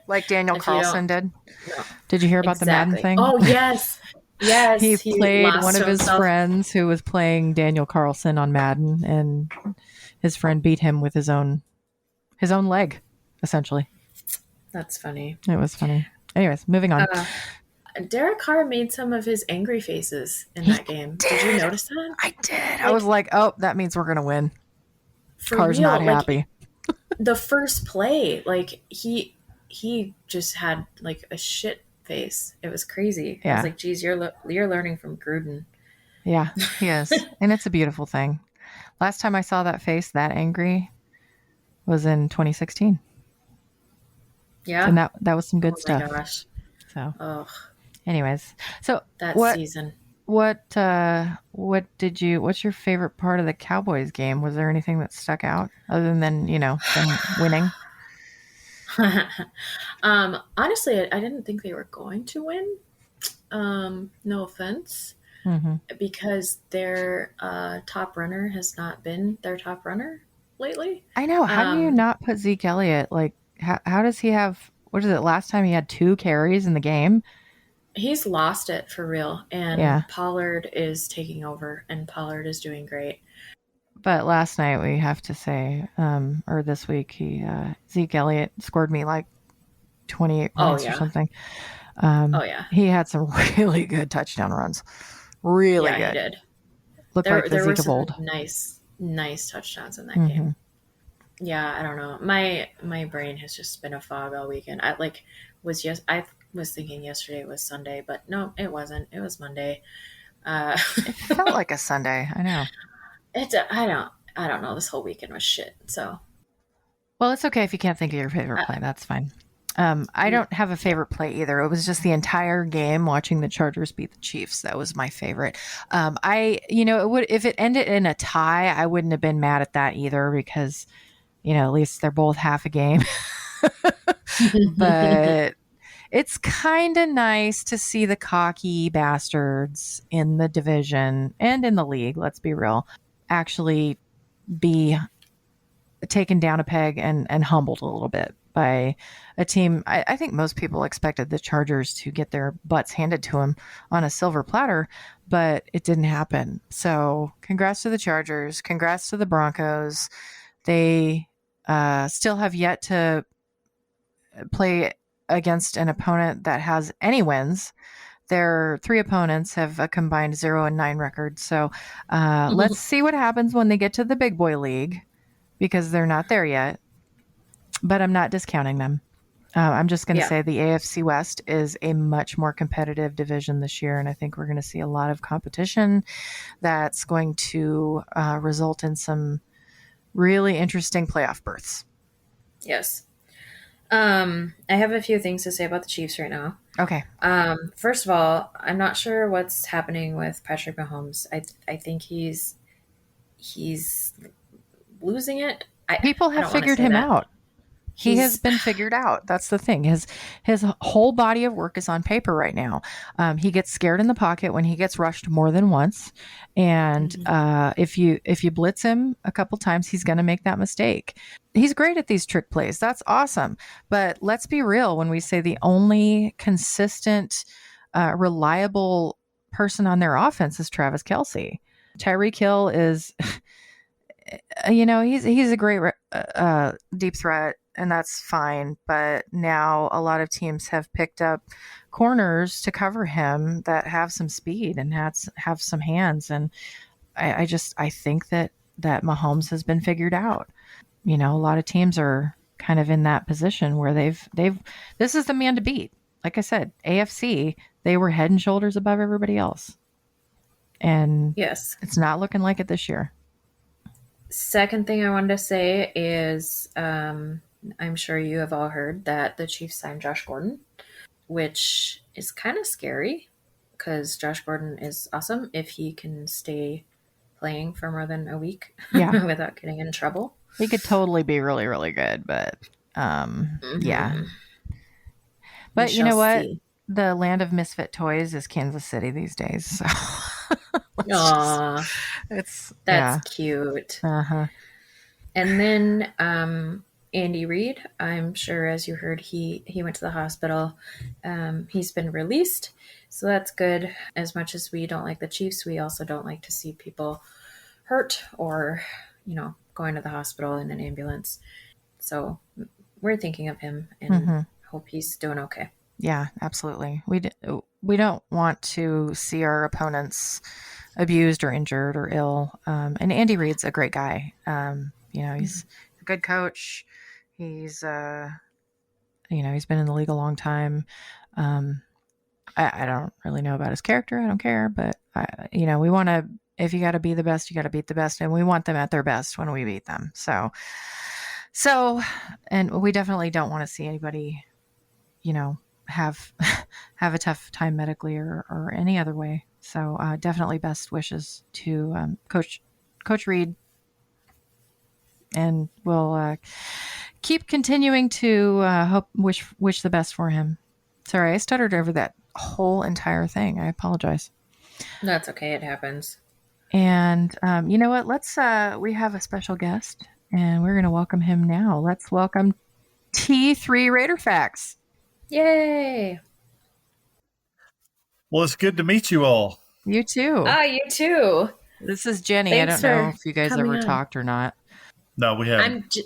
S2: like Daniel Carlson did.
S3: No.
S2: Did you hear about the Madden thing?
S3: Oh yes. Yes,
S2: he played one of his friends who was playing Daniel Carlson on Madden, and his friend beat him with his own leg. Essentially.
S3: That's funny.
S2: It was funny. Anyways, moving on.
S3: Derek Carr made some of his angry faces in that game. Did you notice that?
S2: I did. I was like, oh, that means we're going to win. Carr's not happy.
S3: The first play, he just had a shit face. It was crazy. Yeah. I was like, geez, you're learning from Gruden.
S2: Yeah, he is. And it's a beautiful thing. Last time I saw that face that angry was in 2016.
S3: Yeah.
S2: And that was some good stuff.
S3: Oh my gosh.
S2: So, anyways, so
S3: that season.
S2: What's your favorite part of the Cowboys game? Was there anything that stuck out other than, them winning?
S3: Honestly, I didn't think they were going to win. No offense.
S2: Mm-hmm.
S3: Because their top runner has not been their top runner lately.
S2: I know. How do you not put Zeke Elliott? How does he have, what is it, last time he had 2 carries in the game?
S3: He's lost it for real. And Pollard is taking over, and Pollard is doing great.
S2: But last night, we have to say, or this week, Zeke Elliott scored me 28 points or something. He had some really good touchdown runs. Really good.
S3: Yeah, he did.
S2: Looked like the Zeke of old.
S3: Nice touchdowns in that game. Yeah, I don't know. My brain has just been a fog all weekend. I was thinking yesterday was Sunday, but no, it wasn't. It was Monday.
S2: It felt like a Sunday. I know.
S3: I don't know. This whole weekend was shit. So,
S2: well, it's okay if you can't think of your favorite play. That's fine. I don't have a favorite play either. It was just the entire game watching the Chargers beat the Chiefs. That was my favorite. If it ended in a tie, I wouldn't have been mad at that either because, at least they're both half a game. But it's kind of nice to see the cocky bastards in the division and in the league, let's be real, actually be taken down a peg and humbled a little bit by a team. I think most people expected the Chargers to get their butts handed to them on a silver platter, but it didn't happen. So congrats to the Chargers. Congrats to the Broncos. They still have yet to play against an opponent that has any wins. Their 3 opponents have a combined 0-9 record. So let's see what happens when they get to the big boy league, because they're not there yet. But I'm not discounting them. I'm just going to say the AFC West is a much more competitive division this year, and I think we're going to see a lot of competition that's going to result in some really interesting playoff berths.
S3: Yes. I have a few things to say about the Chiefs right now.
S2: Okay.
S3: First of all, I'm not sure what's happening with Patrick Mahomes. I think he's losing it.
S2: People have figured him out. He has been figured out. That's the thing. His whole body of work is on paper right now. He gets scared in the pocket when he gets rushed more than once, and if you blitz him a couple times, he's going to make that mistake. He's great at these trick plays. That's awesome. But let's be real when we say the only consistent, reliable person on their offense is Travis Kelce. Tyreek Hill is, he's a great deep threat. And that's fine. But now a lot of teams have picked up corners to cover him that have some speed and have some hands. And I think that Mahomes has been figured out. A lot of teams are kind of in that position where this is the man to beat. Like I said, AFC, they were head and shoulders above everybody else. And
S3: yes,
S2: it's not looking like it this year.
S3: Second thing I wanted to say is, I'm sure you have all heard that the Chiefs signed Josh Gordon, which is kind of scary because Josh Gordon is awesome if he can stay playing for more than a week without getting in trouble.
S2: He could totally be really, really good, but yeah. But you know what? See. The land of misfit toys is Kansas City these days. So
S3: that's cute.
S2: Uh-huh.
S3: And then Andy Reid, I'm sure as you heard, he went to the hospital. He's been released, so that's good. As much as we don't like the Chiefs, we also don't like to see people hurt or, going to the hospital in an ambulance. So we're thinking of him and hope he's doing okay.
S2: Yeah, absolutely. We don't want to see our opponents abused or injured or ill. And Andy Reid's a great guy. He's a good coach. He's, he's been in the league a long time. I don't really know about his character. I don't care, but we want to, if you got to be the best, you got to beat the best, and we want them at their best when we beat them. So, and we definitely don't want to see anybody, have a tough time medically or any other way. So, definitely best wishes to Coach Reid. And we'll keep continuing to wish the best for him. Sorry, I stuttered over that whole entire thing. I apologize.
S3: That's okay. It happens.
S2: And you know what? We have a special guest, and we're going to welcome him now. Let's welcome T3RaiderFax.
S3: Yay!
S6: Well, it's good to meet you all.
S2: You too.
S3: You too.
S2: This is Jenny.
S3: Thanks,
S2: I don't know if you guys ever talked or not.
S6: No, we haven't.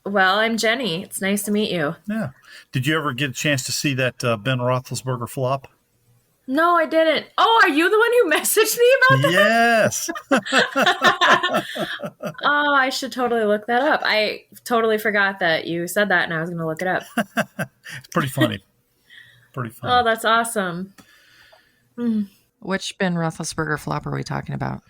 S3: I'm Jenny. It's nice to meet you.
S6: Yeah. Did you ever get a chance to see that Ben Roethlisberger flop?
S3: No, I didn't. Oh, are you the one who messaged me about that?
S6: Yes.
S3: Oh, I should totally look that up. I totally forgot that you said that, and I was going to look it up.
S6: It's pretty funny.
S3: Oh, that's awesome.
S2: Which Ben Roethlisberger flop are we talking about?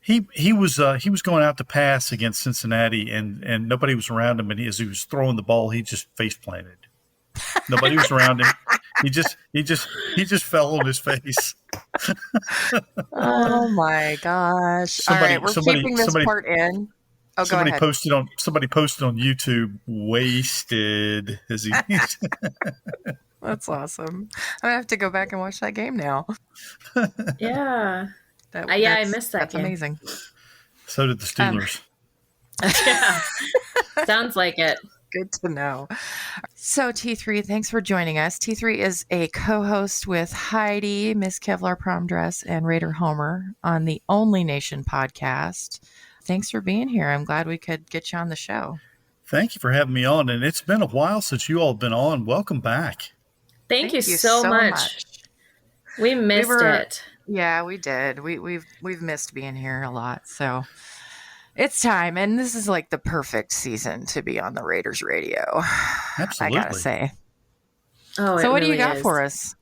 S6: He was going out to pass against Cincinnati, and nobody was around him. And as he was throwing the ball, he just face planted. Nobody was around him. He just fell on his face.
S2: Oh my gosh! All right, we're keeping this part in. Oh,
S6: somebody
S2: go ahead.
S6: Somebody posted on YouTube. Wasted as he.
S2: That's awesome. I have to go back and watch that game now.
S3: Yeah. I missed that
S2: That's
S3: game.
S2: amazing.
S6: So did the Steelers.
S3: Yeah. Sounds like it.
S2: Good to know. So T3, thanks for joining us. T3 is a co-host with Heidi, Miss Kevlar Prom Dress, and Raider Homer on the Only Nation podcast. Thanks for being here. I'm glad we could get you on the show.
S6: Thank you for having me on. And it's been a while since you all have been on. Welcome back.
S3: Thank you so much. We missed it.
S2: Yeah, we did. We've missed being here a lot. So it's time, and this is like the perfect season to be on the Raiders radio.
S6: Absolutely.
S2: I gotta say.
S3: Oh,
S2: so what
S3: really
S2: do you got
S3: is.
S2: for us?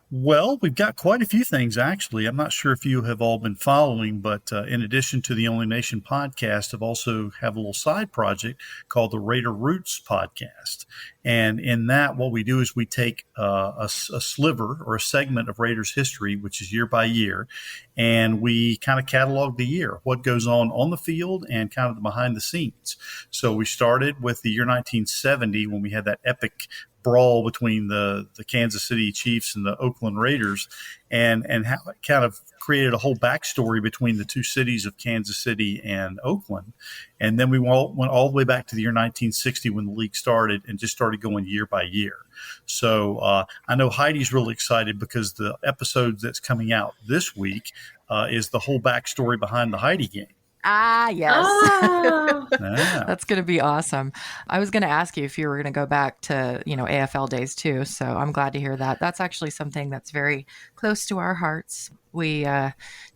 S6: Well, we've got quite a few things, actually. I'm not sure if you have all been following, but in addition to the Only Nation podcast, I've also have a little side project called the Raider Roots podcast. And in that, what we do is we take a sliver or a segment of Raiders history, which is year by year, and we kind of catalog the year, what goes on the field and kind of the behind the scenes. So we started with the year 1970 when we had that epic brawl between the Kansas City Chiefs and the Oakland Raiders, and how it kind of created a whole backstory between the two cities of Kansas City and Oakland. And then we went all the way back to the year 1960 when the league started and just started going year by year. So I know Heidi's really excited because the episode that's coming out this week is the whole backstory behind the Heidi game.
S2: Ah, yes.
S3: Oh.
S6: Yeah.
S2: That's going to be awesome. I was going to ask you if you were going to go back to, AFL days too. So I'm glad to hear that. That's actually something that's very close to our hearts. We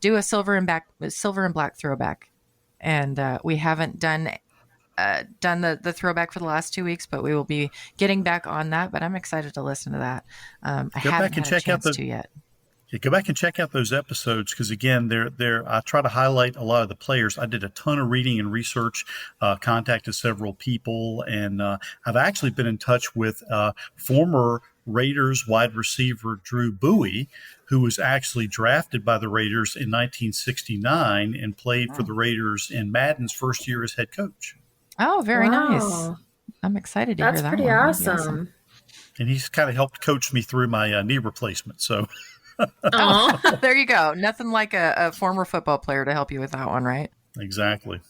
S2: do a silver and black throwback, and we haven't done the throwback for the last 2 weeks, but we will be getting back on that. But I'm excited to listen to that. I haven't had a chance to yet.
S6: Yeah, go back and check out those episodes because, again, I try to highlight a lot of the players. I did a ton of reading and research, contacted several people, and I've actually been in touch with former Raiders wide receiver Drew Bowie, who was actually drafted by the Raiders in 1969 and played for the Raiders in Madden's first year as head coach.
S2: Oh, very
S3: Wow.
S2: nice. I'm excited to hear that.
S3: That's pretty
S2: one.
S3: awesome.
S6: And he's kind of helped coach me through my knee replacement. So.
S3: Oh,
S2: There you go. Nothing like a former football player to help you with that one, right?
S6: Exactly.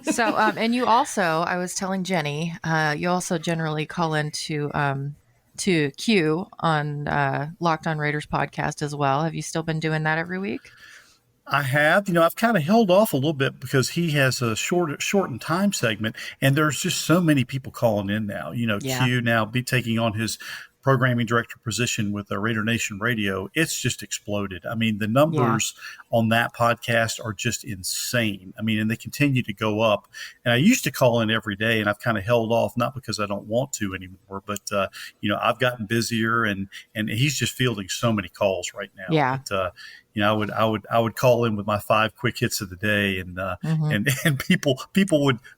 S2: So, and you also, I was telling Jenny, you also generally call into to Q on Locked On Raiders podcast as well. Have you still been doing that every week?
S6: I have. I've kind of held off a little bit because he has a shortened time segment, and there's just so many people calling in now.
S2: Yeah.
S6: Q now be taking on his programming director position with Raider Nation Radio. It's just exploded. I mean, the numbers on that podcast are just insane. I mean, and they continue to go up. And I used to call in every day, and I've kind of held off, not because I don't want to anymore, but I've gotten busier, and he's just fielding so many calls right now.
S2: Yeah.
S6: But, I would call in with my 5 quick hits of the day, and and people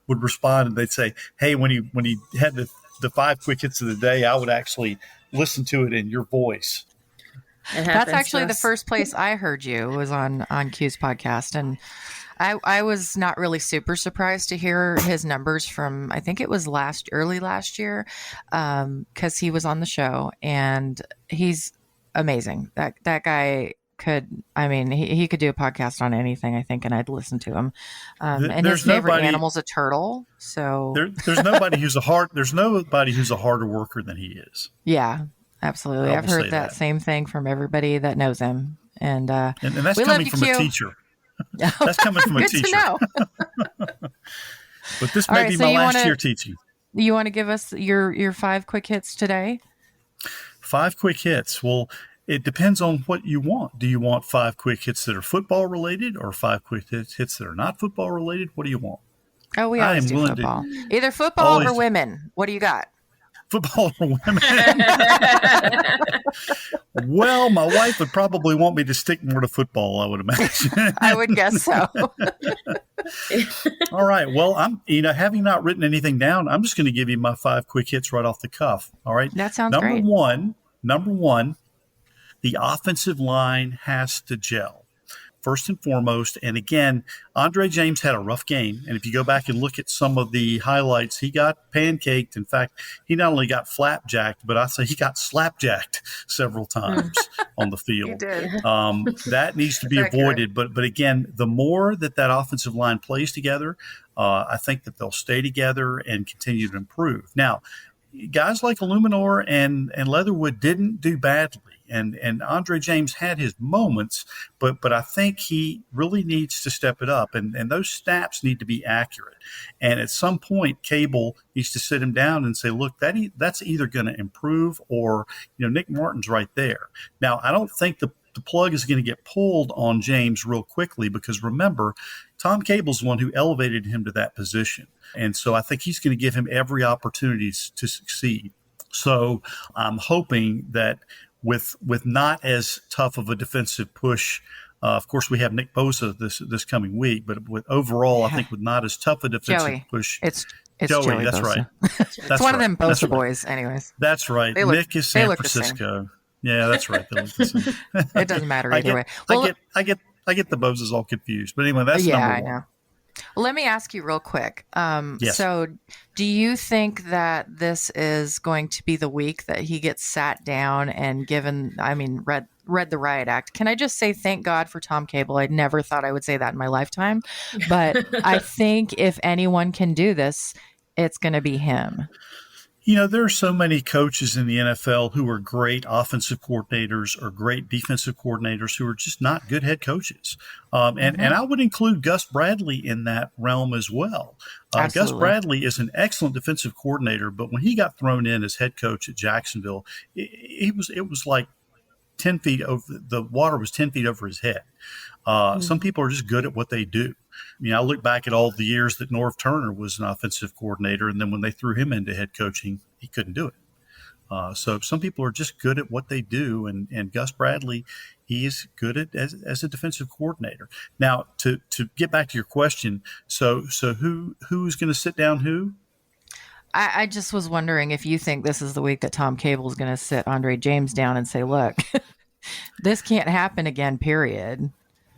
S6: would respond, and they'd say, "Hey, when he had the 5 quick hits of the day, I would actually listen to it in your voice."
S2: That's actually the first place I heard you was on Q's podcast, and I was not really super surprised to hear his numbers from, I think it was early last year, because he was on the show, and he's amazing. That guy he could do a podcast on anything, I think, and I'd listen to him. And his favorite animal's a turtle. So
S6: there's nobody who's a harder worker than he is.
S2: Yeah, absolutely. I've heard that same thing from everybody that knows him, and
S6: that's coming from a teacher. That's coming from a
S2: Good
S6: teacher.
S2: to know.
S6: But this may be my last year teaching.
S2: You want to give us your 5 quick hits today?
S6: 5 quick hits. Well, it depends on what you want. Do you want 5 quick hits that are football related, or 5 quick hits that are not football related? What do you want?
S2: Oh, we always do football. Either football or women. What do you got?
S6: Football or women? Well, my wife would probably want me to stick more to football, I would imagine.
S2: I would guess so.
S6: All right. Well, I'm having not written anything down, I'm just going to give you my 5 quick hits right off the cuff. All right.
S2: That sounds great.
S6: Number one, the offensive line has to gel. first and foremost. And again, Andre James had a rough game. And if you go back and look at some of the highlights, he got pancaked. In fact, he not only got flapjacked, but I say he got slapjacked several times on the field.
S2: He did.
S6: That needs to be avoided. But again, the more that offensive line plays together, I think that they'll stay together and continue to improve. Now, guys like Illuminor and Leatherwood didn't do badly. And Andre James had his moments, but I think he really needs to step it up. And those snaps need to be accurate. And at some point, Cable needs to sit him down and say, look, that's either going to improve or, Nick Martin's right there. Now, I don't think the plug is going to get pulled on James real quickly because remember, Tom Cable's the one who elevated him to that position. And so I think he's going to give him every opportunity to succeed. So I'm hoping that with not as tough of a defensive push, of course, we have Nick Bosa this coming week, but with overall, I think with not as tough a defensive push.
S2: It's
S6: Joey, that's
S2: Bosa.
S6: right.
S2: It's one of them Bosa boys, anyways.
S6: That's right. Nick is San Francisco. Yeah, that's right. They look the same.
S2: It doesn't matter either way. Well,
S6: I get the Boses all confused. But anyway, that's number one. I know.
S2: Well, let me ask you real quick.
S6: Yes.
S2: So do you think that this is going to be the week that he gets sat down and read the riot act? Can I just say thank God for Tom Cable? I never thought I would say that in my lifetime. But I think if anyone can do this, it's going to be him.
S6: There are so many coaches in the NFL who are great offensive coordinators or great defensive coordinators who are just not good head coaches. And I would include Gus Bradley in that realm as well. Gus Bradley is an excellent defensive coordinator, but when he got thrown in as head coach at Jacksonville, it was like 10 feet over, the water was 10 feet over his head. Some people are just good at what they do. I look back at all the years that Norv Turner was an offensive coordinator, and then when they threw him into head coaching, he couldn't do it. So some people are just good at what they do, and Gus Bradley, he is good at as a defensive coordinator. Now, to get back to your question, so who's going to sit down who?
S2: I just was wondering if you think this is the week that Tom Cable is going to sit Andre James down and say, look, this can't happen again, period.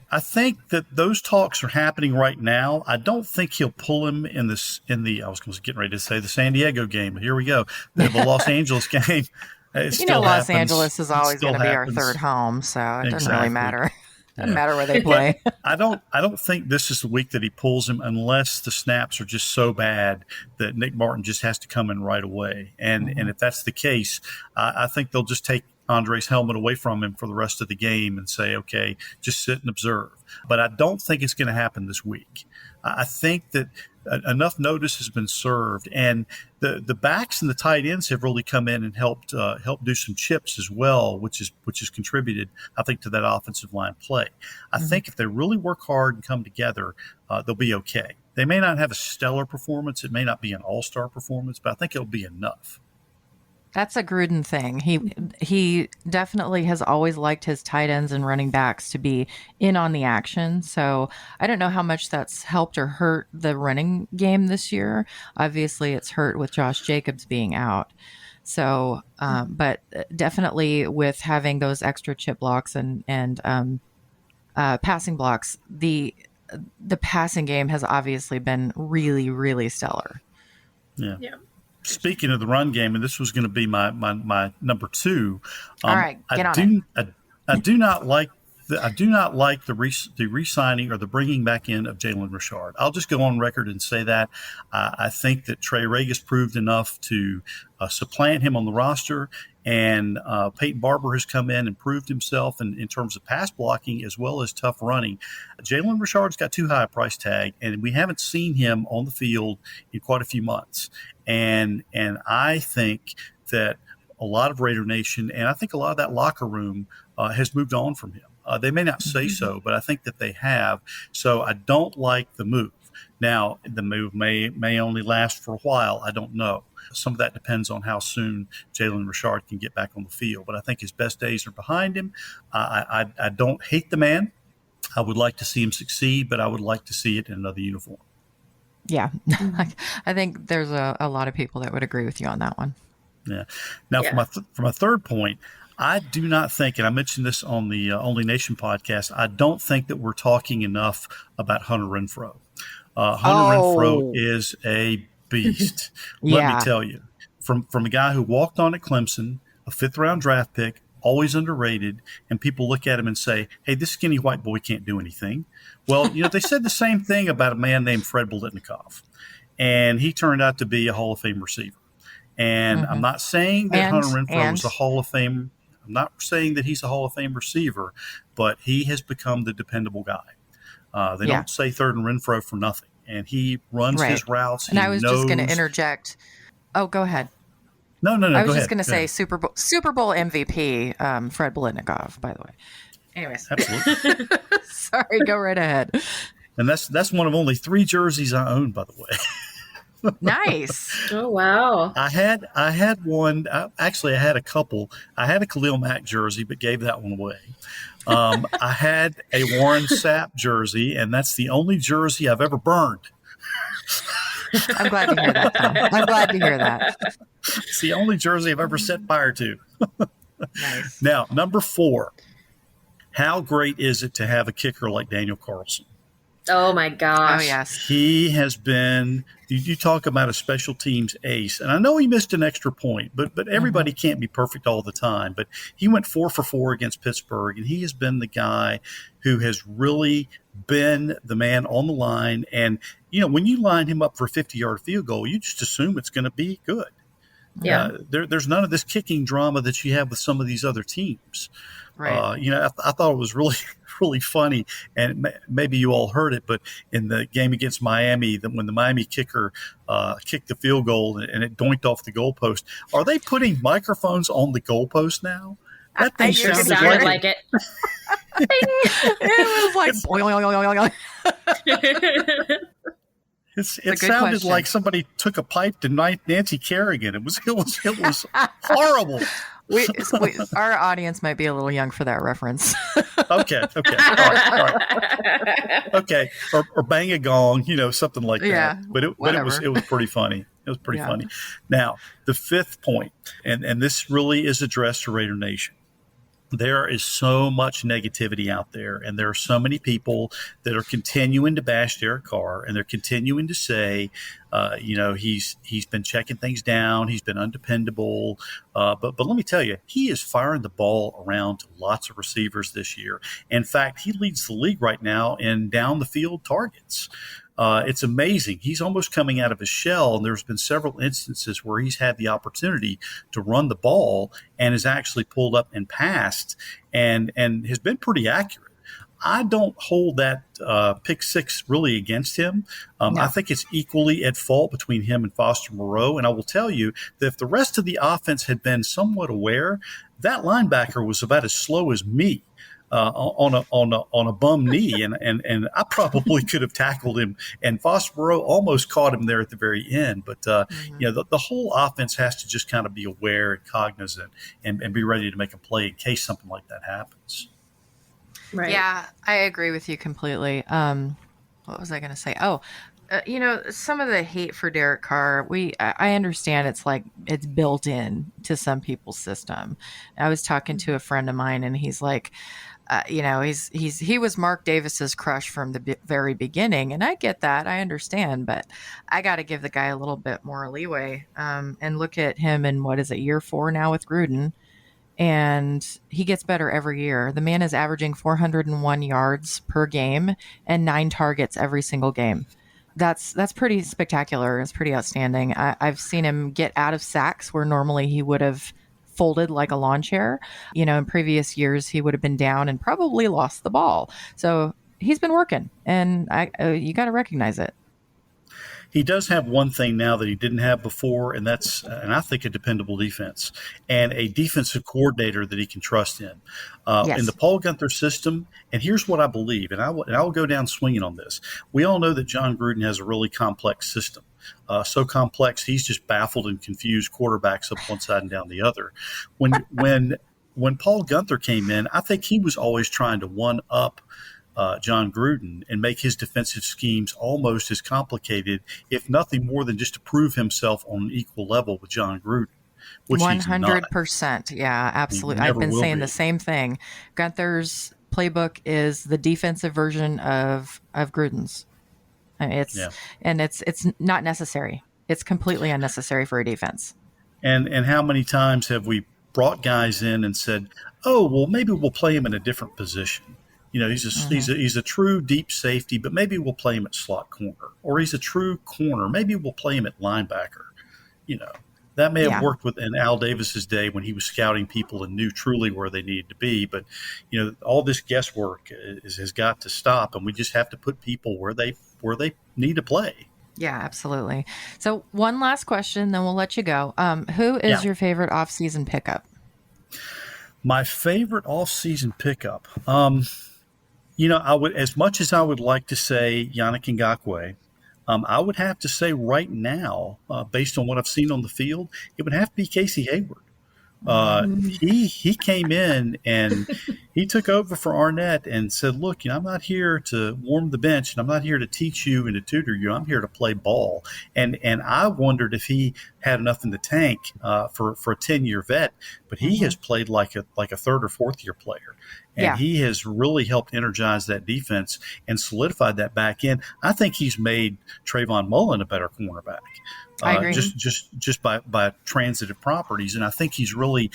S6: I think that those talks are happening right now. I don't think he'll pull him in the I was getting ready to say the San Diego game, but here we go. The Los Angeles game.
S2: Los Angeles is always going to be our third home, so it doesn't really matter. Doesn't matter where they play.
S6: I don't think this is the week that he pulls him unless the snaps are just so bad that Nick Martin just has to come in right away. And if that's the case, I think they'll just take Andre's helmet away from him for the rest of the game and say, okay, just sit and observe. But I don't think it's going to happen this week. I think that enough notice has been served, and the backs and the tight ends have really come in and helped do some chips as well, which has contributed, I think, to that offensive line play. I think if they really work hard and come together, they'll be okay. They may not have a stellar performance. It may not be an all-star performance, but I think it'll be enough.
S2: That's a Gruden thing. He definitely has always liked his tight ends and running backs to be in on the action. So I don't know how much that's helped or hurt the running game this year. Obviously, it's hurt with Josh Jacobs being out. So, but definitely with having those extra chip blocks and passing blocks, the passing game has obviously been really, really stellar.
S6: Yeah. Speaking of the run game, and this was going to be my number two.
S2: All right, get on it.
S6: I do not like the re-signing or the bringing back in of Jalen Richard. I'll just go on record and say that I think that T3RaiderFax has proved enough to supplant him on the roster, and Peyton Barber has come in and proved himself in terms of pass blocking as well as tough running. Jalen Richard's got too high a price tag, and we haven't seen him on the field in quite a few months. And I think that a lot of Raider Nation, and I think a lot of that locker room has moved on from him. They may not say so, but I think that they have. So I don't like the move. Now, the move may only last for a while. I don't know. Some of that depends on how soon Jalen Richard can get back on the field. But I think his best days are behind him. I don't hate the man. I would like to see him succeed, but I would like to see it in another uniform.
S2: Yeah, I think there's a lot of people that would agree with you on that one.
S6: Yeah. Now, for my third point, I do not think, and I mentioned this on the Only Nation podcast, I don't think that we're talking enough about Hunter Renfrow. Hunter Renfrow is a beast. Let me
S2: Yeah.
S6: tell you, from a guy who walked on at Clemson, a 5th-round draft pick, always underrated, and people look at him and say, hey, this skinny white boy can't do anything. Well, they said the same thing about a man named Fred Biletnikoff, and he turned out to be a Hall of Fame receiver. And I'm not saying that Hunter Renfrow was a Hall of Fame. I'm not saying that he's a Hall of Fame receiver, but he has become the dependable guy. They don't say third and Renfrow for nothing, and he runs his routes.
S2: And I was just going to interject. Oh, go ahead.
S6: No.
S2: I was
S6: go
S2: just
S6: ahead.
S2: going to say Super Bowl MVP, Fred Biletnikoff, by the way. Anyways.
S6: Absolutely.
S2: Sorry, go right ahead.
S6: And that's one of only 3 jerseys I own, by the way.
S2: Nice.
S3: Oh, wow.
S6: I had one. Actually, I had a couple. I had a Khalil Mack jersey, but gave that one away. I had a Warren Sapp jersey, and that's the only jersey I've ever burned.
S2: I'm glad to hear that, Tom. I'm glad to hear that.
S6: It's the only jersey I've ever set fire to.
S2: Nice.
S6: Now, number 4. How great is it to have a kicker like Daniel Carlson?
S3: Oh, my gosh.
S2: Oh, yes.
S6: He has been – you talk about a special teams ace. And I know he missed an extra point, but everybody can't be perfect all the time. But he went 4 for 4 against Pittsburgh, and he has been the guy who has really been the man on the line. And, when you line him up for a 50-yard field goal, you just assume it's going to be good.
S3: Yeah.
S6: There's none of this kicking drama that you have with some of these other teams.
S2: Right.
S6: I thought it was really, really funny, and maybe you all heard it, but in the game against Miami, when the Miami kicker kicked the field goal and it doinked off the goalpost, are they putting microphones on the goalpost now? That thing
S3: sounded like it.
S2: It was like boing.
S6: It sounded like somebody took a pipe to Nancy Kerrigan. It was horrible.
S2: Our audience might be a little young for that reference.
S6: Okay. All right. Okay. Or bang a gong, something like that. But it was pretty funny. It was pretty funny. Now, the 5th point, and this really is addressed to Raider Nation. There is so much negativity out there, and there are so many people that are continuing to bash Derek Carr, and they're continuing to say, he's been checking things down, he's been undependable. But let me tell you, he is firing the ball around to lots of receivers this year. In fact, he leads the league right now in down the field targets. It's amazing. He's almost coming out of his shell, and there's been several instances where he's had the opportunity to run the ball and has actually pulled up and passed and has been pretty accurate. I don't hold that pick 6 really against him. No. I think it's equally at fault between him and Foster Moreau. And I will tell you that if the rest of the offense had been somewhat aware, that linebacker was about as slow as me. On a bum knee, and I probably could have tackled him. And Foster Moreau almost caught him there at the very end. But the whole offense has to just kind of be aware and cognizant and be ready to make a play in case something like that happens.
S3: Right.
S2: Yeah, I agree with you completely. What was I going to say? Oh, some of the hate for Derek Carr, I understand it's built in to some people's system. I was talking to a friend of mine, and he's like, he was Mark Davis's crush from the very beginning, and I get that, I understand, but I got to give the guy a little bit more leeway. And look at him in year 4 now with Gruden, and he gets better every year. The man is averaging 401 yards per game and 9 targets every single game. That's pretty spectacular. It's pretty outstanding. I've seen him get out of sacks where normally he would have folded like a lawn chair. In previous years, he would have been down and probably lost the ball. So he's been working, and you got to recognize it.
S6: He does have one thing now that he didn't have before, and that's, and I think, a dependable defense and a defensive coordinator that he can trust in.
S2: Yes.
S6: In the Paul Guenther system, and here's what I believe, and I will go down swinging on this. We all know that John Gruden has a really complex system. So complex, he's just baffled and confused quarterbacks up one side and down the other. When Paul Guenther came in, I think he was always trying to one-up John Gruden and make his defensive schemes almost as complicated, if nothing more than just to prove himself on an equal level with John Gruden. which he's not.
S2: 100%. Yeah, absolutely.
S6: He
S2: I've
S6: never
S2: been
S6: will
S2: saying
S6: be.
S2: the same thing. Gunther's playbook is the defensive version of Gruden's. It's not necessary. It's completely unnecessary for a defense.
S6: And how many times have we brought guys in and said, "Oh, well, maybe we'll play him in a different position." He's a true deep safety, but maybe we'll play him at slot corner, or he's a true corner. Maybe we'll play him at linebacker. That may have worked in Al Davis's day when he was scouting people and knew truly where they needed to be. But all this guesswork has got to stop, and we just have to put people where they need to play.
S2: Yeah, absolutely. So one last question, then we'll let you go. Who is your favorite off-season pickup?
S6: My favorite off-season pickup. I would, as much as I would like to say Yannick Ngakoue, I would have to say right now, based on what I've seen on the field, it would have to be Casey Hayward. He came in and he took over for Arnett and said, "Look, I'm not here to warm the bench, and I'm not here to teach you and to tutor you. I'm here to play ball." And I wondered if he had enough in the tank for a 10-year vet, but he has played like a third or fourth year player. And he has really helped energize that defense and solidified that back end. I think he's made Trayvon Mullen a better cornerback.
S2: I agree.
S6: Just by transitive properties. And I think he's really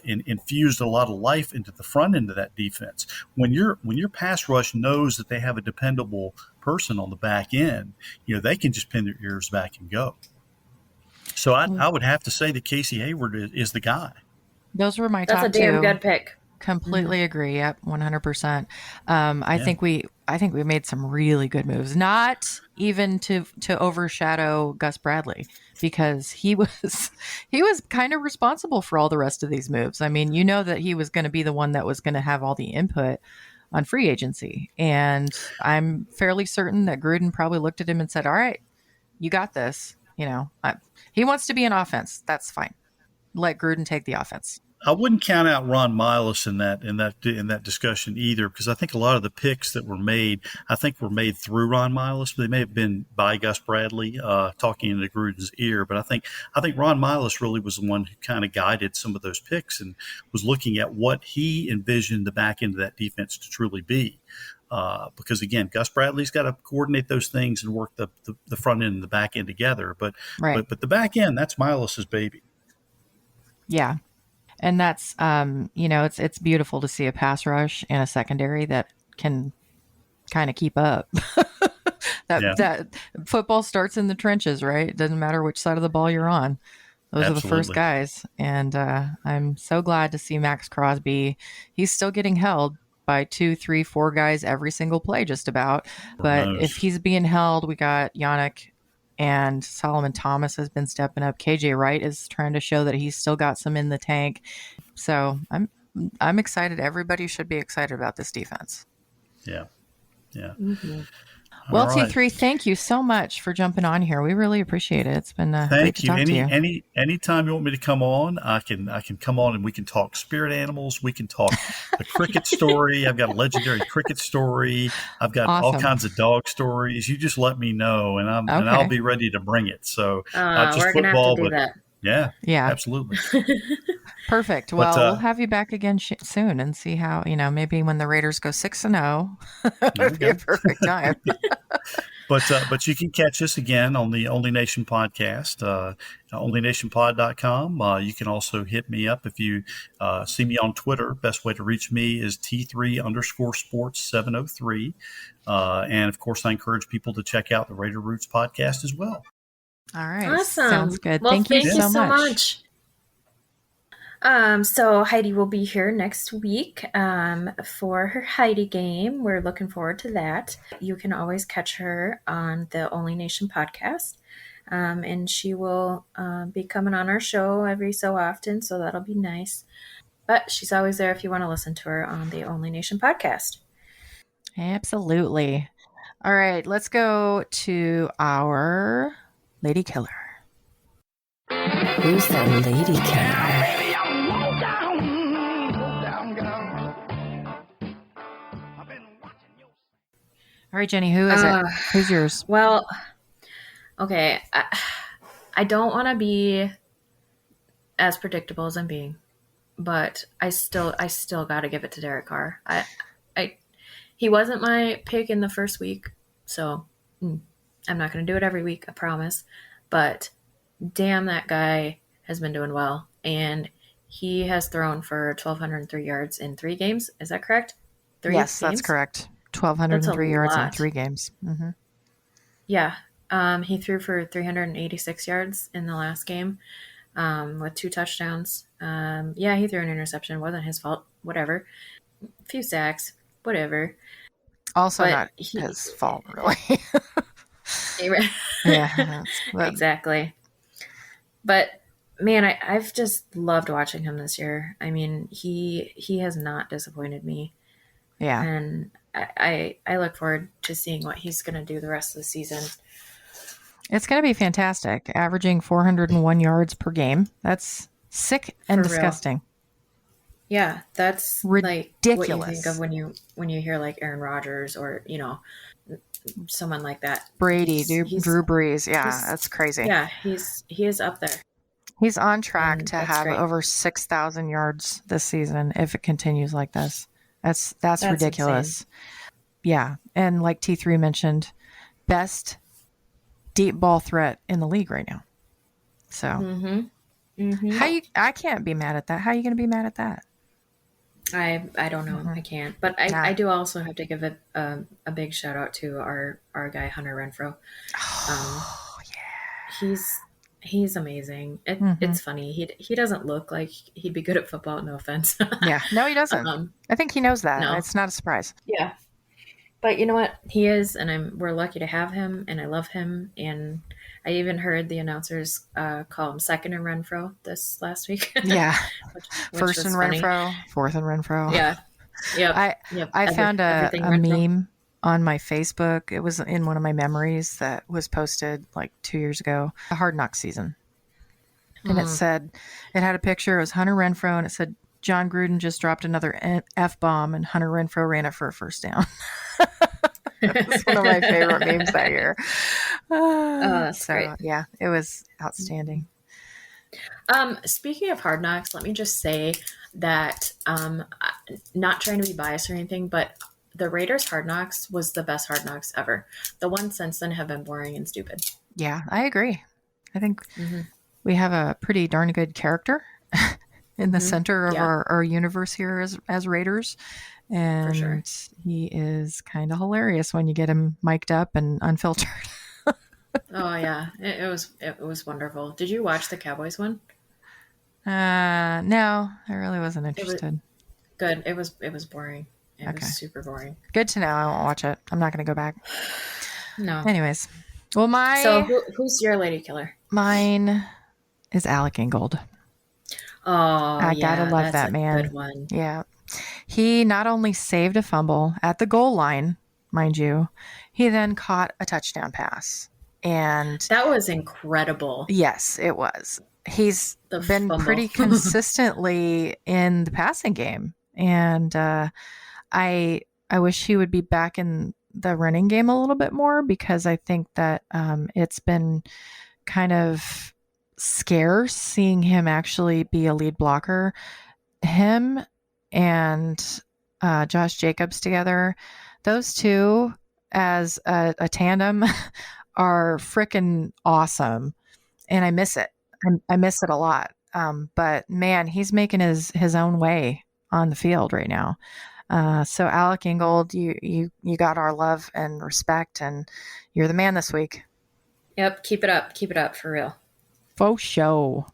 S6: infused a lot of life into the front end of that defense. When your pass rush knows that they have a dependable person on the back end, they can just pin their ears back and go. So I would have to say that Casey Hayward is the guy.
S2: Those were my top two.
S3: That's a damn good pick.
S2: Completely agree. Yep, 100%. I think we made some really good moves. Not even to overshadow Gus Bradley, because he was kind of responsible for all the rest of these moves. I mean, that he was going to be the one that was going to have all the input on free agency, and I'm fairly certain that Gruden probably looked at him and said, "All right, you got this." He wants to be an offense. That's fine. Let Gruden take the offense.
S6: I wouldn't count out Ron Miles in that discussion either, because I think a lot of the picks that were made, were made through Ron Miles. They may have been by Gus Bradley talking into Gruden's ear, but I think Ron Miles really was the one who kind of guided some of those picks and was looking at what he envisioned the back end of that defense to truly be. Because again, Gus Bradley's got to coordinate those things and work the front end and the back end together. But the back end, that's Miles's baby.
S2: Yeah. And that's, it's beautiful to see a pass rush and a secondary that can kind of keep up. That football starts in the trenches, right? It doesn't matter which side of the ball you're on. Those are the first guys. And I'm so glad to see Max Crosby. He's still getting held by 2, 3, 4 guys every single play, just about. But if he's being held, we got Yannick. And Solomon Thomas has been stepping up. KJ Wright is trying to show that he's still got some in the tank. So I'm excited. Everybody should be excited about this defense.
S6: Yeah.
S2: Mm-hmm. Well, right. T3, thank you so much for jumping on here. We really appreciate it. It's been great to talk to you.
S6: Anytime you want me to come on, I can come on and we can talk spirit animals. We can talk the cricket story. I've got a legendary cricket story. I've got all kinds of dog stories. You just let me know, and I'll be ready to bring it. So not just
S3: we're
S6: football,
S3: gonna have to do
S6: that. Yeah, absolutely.
S2: Perfect. Well, we'll have you back again soon and see how, maybe when the Raiders go 6-0, it'd be a perfect time.
S6: But you can catch us again on the Only Nation podcast, onlynationpod.com. You can also hit me up if you see me on Twitter. Best way to reach me is T3_sports703. And of course, I encourage people to check out the Raider Roots podcast as well.
S2: All right.
S3: Awesome.
S2: Sounds good.
S3: Well,
S2: thank you so much.
S3: So Heidi will be here next week for her Heidi game. We're looking forward to that. You can always catch her on the Only Nation podcast. And she will be coming on our show every so often, so that'll be nice. But she's always there if you want to listen to her on the Only Nation podcast.
S2: Absolutely. All right, let's go to our Lady Killer. Who's that Lady Killer? All right, Jenny, who is it? Who's yours?
S3: Well, okay. I don't want to be as predictable as I'm being, but I still got to give it to Derek Carr. He wasn't my pick in the first week, so I'm not going to do it every week, I promise. But damn, that guy has been doing well, and he has thrown for 1,203 yards in 3 games. Is that correct?
S2: Yes, that's correct. 1,203 yards in 3 games. Mm-hmm.
S3: Yeah. He threw for 386 yards in the last game with 2 touchdowns. Yeah, he threw an interception. Wasn't his fault. Whatever. A few sacks. Whatever.
S2: Also
S3: But
S2: not his fault, really.
S3: Yeah, exactly. But man, I've just loved watching him this year. I mean, he has not disappointed me.
S2: Yeah.
S3: And I look forward to seeing what he's going to do the rest of the season.
S2: It's going to be fantastic. Averaging 401 yards per game. That's sick and
S3: For real.
S2: disgusting.
S3: Yeah, that's
S2: ridiculous.
S3: Like what you think of when you hear like Aaron Rodgers or, you know, someone like that.
S2: Brady, Drew Brees. Yeah, that's crazy.
S3: Yeah, he is up there.
S2: He's on track
S3: And
S2: to
S3: that's
S2: have
S3: great.
S2: over 6,000 yards this season if it continues like this. That's ridiculous.
S3: Insane.
S2: Yeah, and like T3 mentioned, best deep ball threat in the league right now. So I can't be mad at that. How are you going to be mad at that?
S3: I don't know. I can't. But I do also have to give it a big shout out to our guy Hunter Renfrow. Yeah. He's amazing. It's funny. He doesn't look like he'd be good at football. No offense.
S2: Yeah. No, he doesn't. I think he knows that. No. It's not a surprise.
S3: Yeah. But you know what? He is, and we're lucky to have him, and I love him. And I even heard the announcers call him second in Renfro this last week.
S2: Yeah.
S3: which
S2: First in Renfro, fourth in Renfro.
S3: Yeah. Yep.
S2: I found a meme on my Facebook. It was in one of my memories that was posted like 2 years ago. The Hard Knocks season. And it had a picture. It was Hunter Renfro, and it said, John Gruden just dropped another F-bomb, and Hunter Renfro ran it for a first down. It's one of my favorite memes that year.
S3: That's great.
S2: Yeah, it was outstanding.
S3: Speaking of Hard Knocks, let me just say that not trying to be biased or anything, but the Raiders Hard Knocks was the best Hard Knocks ever. The ones since then have been boring and stupid.
S2: Yeah, I agree. I think we have a pretty darn good character in the center of our universe here as Raiders. And for sure. He is kind of hilarious when you get him mic'd up and unfiltered.
S3: Oh yeah, it was wonderful. Did you watch the Cowboys one?
S2: No, I really wasn't interested.
S3: Good. It was boring. It was super boring.
S2: Good to know. I won't watch it. I'm not going to go back.
S3: No.
S2: Anyways, well,
S3: So who's your lady killer?
S2: Mine is Alec Ingold.
S3: Oh,
S2: I gotta love that man.
S3: Good one.
S2: Yeah. He not only saved a fumble at the goal line, mind you, he then caught a touchdown pass. And
S3: that was incredible.
S2: Yes, it was. He's been pretty consistently in the passing game. And I wish he would be back in the running game a little bit more, because I think that it's been kind of scarce seeing him actually be a lead blocker. Him and Josh Jacobs together, those two as a tandem are freaking awesome, and I miss it. I miss it a lot. But man, he's making his own way on the field right now. So Alec Ingold, you got our love and respect, and you're the man this week.
S3: Yep, keep it up for real.
S2: Faux show.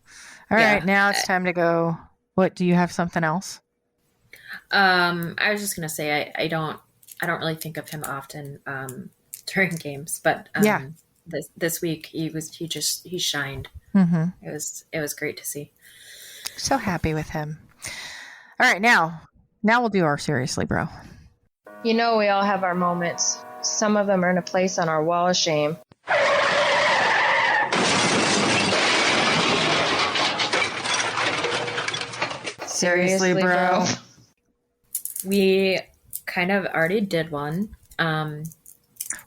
S2: All right, now it's time to go. What, do you have something else?
S3: I was just gonna say I don't really think of him often during games, but this week he shined. Mm-hmm. It was great to see.
S2: So happy with him. All right, now we'll do our seriously, bro.
S7: You know, we all have our moments. Some of them are in a place on our wall of shame.
S2: Seriously, bro.
S3: We kind of already did one.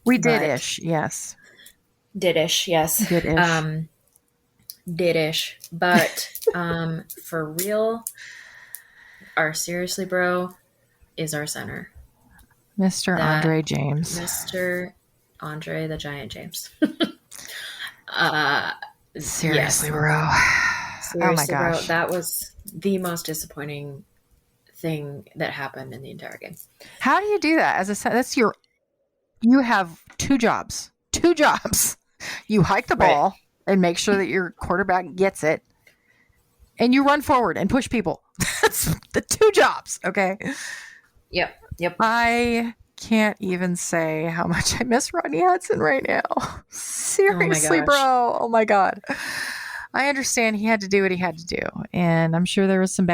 S2: We did-ish, yes.
S3: Did-ish, yes.
S2: Did-ish.
S3: Did-ish. But for real, our seriously bro is our center.
S2: Mr. Andre James.
S3: Mr. Andre the Giant James.
S2: Seriously,
S3: yes.
S2: bro.
S3: Seriously,
S2: oh my gosh.
S3: bro. That was the most disappointing thing that happened in the entire game.
S2: How do you do that? You have two jobs. You hike the ball and make sure that your quarterback gets it. And you run forward and push people. That's the two jobs. Okay.
S3: Yep.
S2: I can't even say how much I miss Rodney Hudson right now. Seriously, bro. Oh my God. I understand he had to do what he had to do. And I'm sure there was some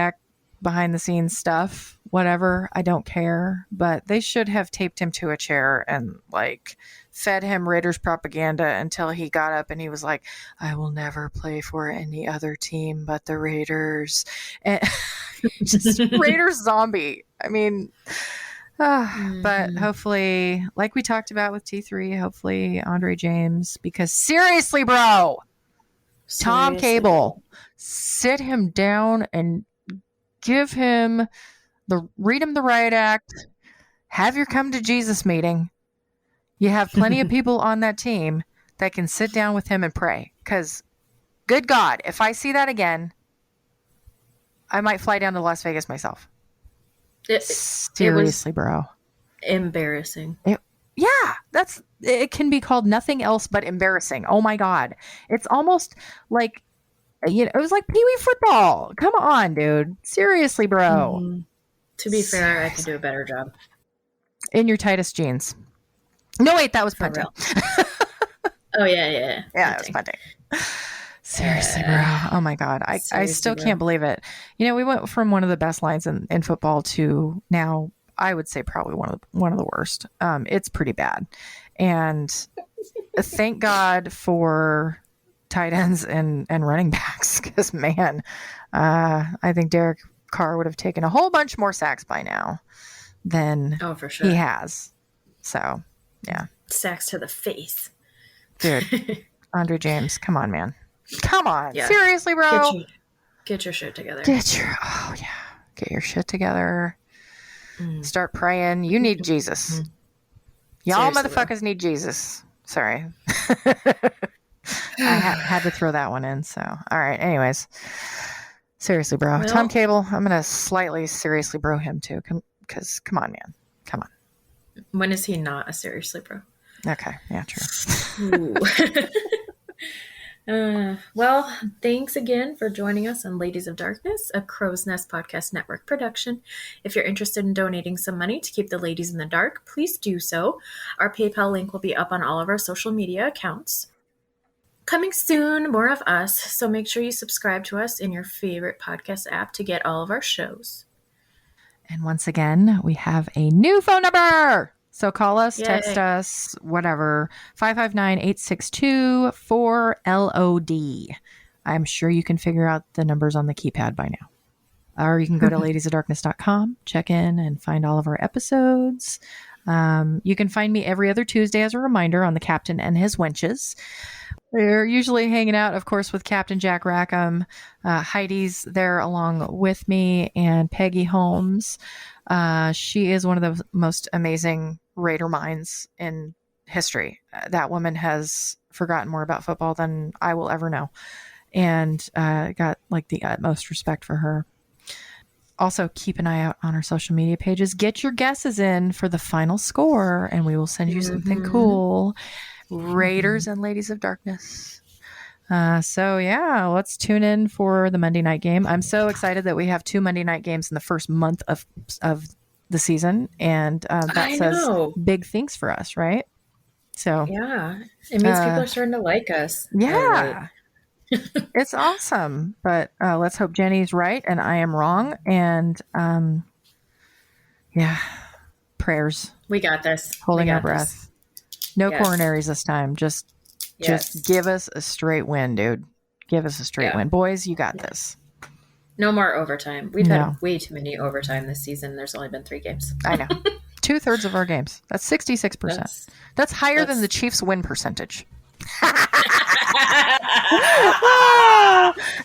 S2: behind the scenes stuff, whatever. I don't care. But they should have taped him to a chair and fed him Raiders propaganda until he got up and he was like, I will never play for any other team but the Raiders. And just Raiders zombie. I mean, but hopefully, like we talked about with T3, hopefully Andre James, because seriously, bro, Tom Cable, sit him down and read him the riot act, have your come to Jesus meeting. You have plenty of people on that team that can sit down with him and pray. Because, good God, if I see that again, I might fly down to Las Vegas myself. Seriously, bro.
S3: Embarrassing.
S2: It can be called nothing else but embarrassing. Oh my God. It's almost like, it was like Pee Wee football. Come on, dude. Seriously, bro.
S3: Mm-hmm. To be fair, I could do a better job.
S2: In your tightest jeans. No, wait, that was punting.
S3: Oh, yeah.
S2: Yeah, it was punting. Seriously, bro. Oh my God. I still can't believe it. We went from one of the best lines in football to now, I would say probably one of the worst. It's pretty bad. And thank God for tight ends and running backs. Because, man, I think Derek Carr would have taken a whole bunch more sacks by now than
S3: for sure.
S2: he has. So, yeah.
S3: Sacks to the face.
S2: Dude, Andre James, come on, man. Come on. Yeah. Seriously, bro.
S3: Get your shit together.
S2: Get your shit together. Start praying. You need Jesus. Y'all motherfuckers need Jesus. Sorry. I had to throw that one in. So, all right. Anyways. Seriously, bro. Well, Tom Cable, I'm going to slightly seriously bro him too. Because, come on, man. Come on.
S3: When is he not a seriously bro?
S2: Okay. Yeah, true.
S3: Well, thanks again for joining us on Ladies of Darkness, a Crow's Nest Podcast Network production. If you're interested in donating some money to keep the ladies in the dark, please do so. Our PayPal link will be up on all of our social media accounts. Coming soon, more of us, so make sure you subscribe to us in your favorite podcast app to get all of our shows. And once again, we have a new phone number! So call us, text us, whatever, 559-862-4LOD. I'm sure you can figure out the numbers on the keypad by now. Or you can go to ladiesofdarkness.com, check in, and find all of our episodes. You can find me every other Tuesday as a reminder on the Captain and His Wenches. We're usually hanging out, of course, with Captain Jack Rackham. Heidi's there along with me, and Peggy Holmes. She is one of the most amazing Raider minds in history. That woman has forgotten more about football than I will ever know. And got the utmost respect for her. Also, keep an eye out on our social media pages. Get your guesses in for the final score, and we will send you something cool. Raiders and Ladies of Darkness. So yeah, let's tune in for the Monday night game. I'm so excited that we have 2 Monday night games in the first month of the season, and that says big things for us, right? So yeah, it means people are starting to like us.
S2: Yeah, it's awesome. But let's hope Jenny's right and I am wrong. And yeah, prayers.
S3: We got this.
S2: Holding our breath. No coronaries this time. Just give us a straight win, dude. Give us a straight win. Boys, you got this.
S3: No more overtime. We've had way too many overtime this season. There's only been 3 games.
S2: I know. 2/3 of our games. That's 66%. That's higher than the Chiefs' win percentage.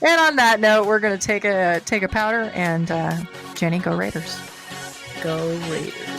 S2: And on that note, we're going to take a powder and Jenny, go Raiders.
S3: Go Raiders.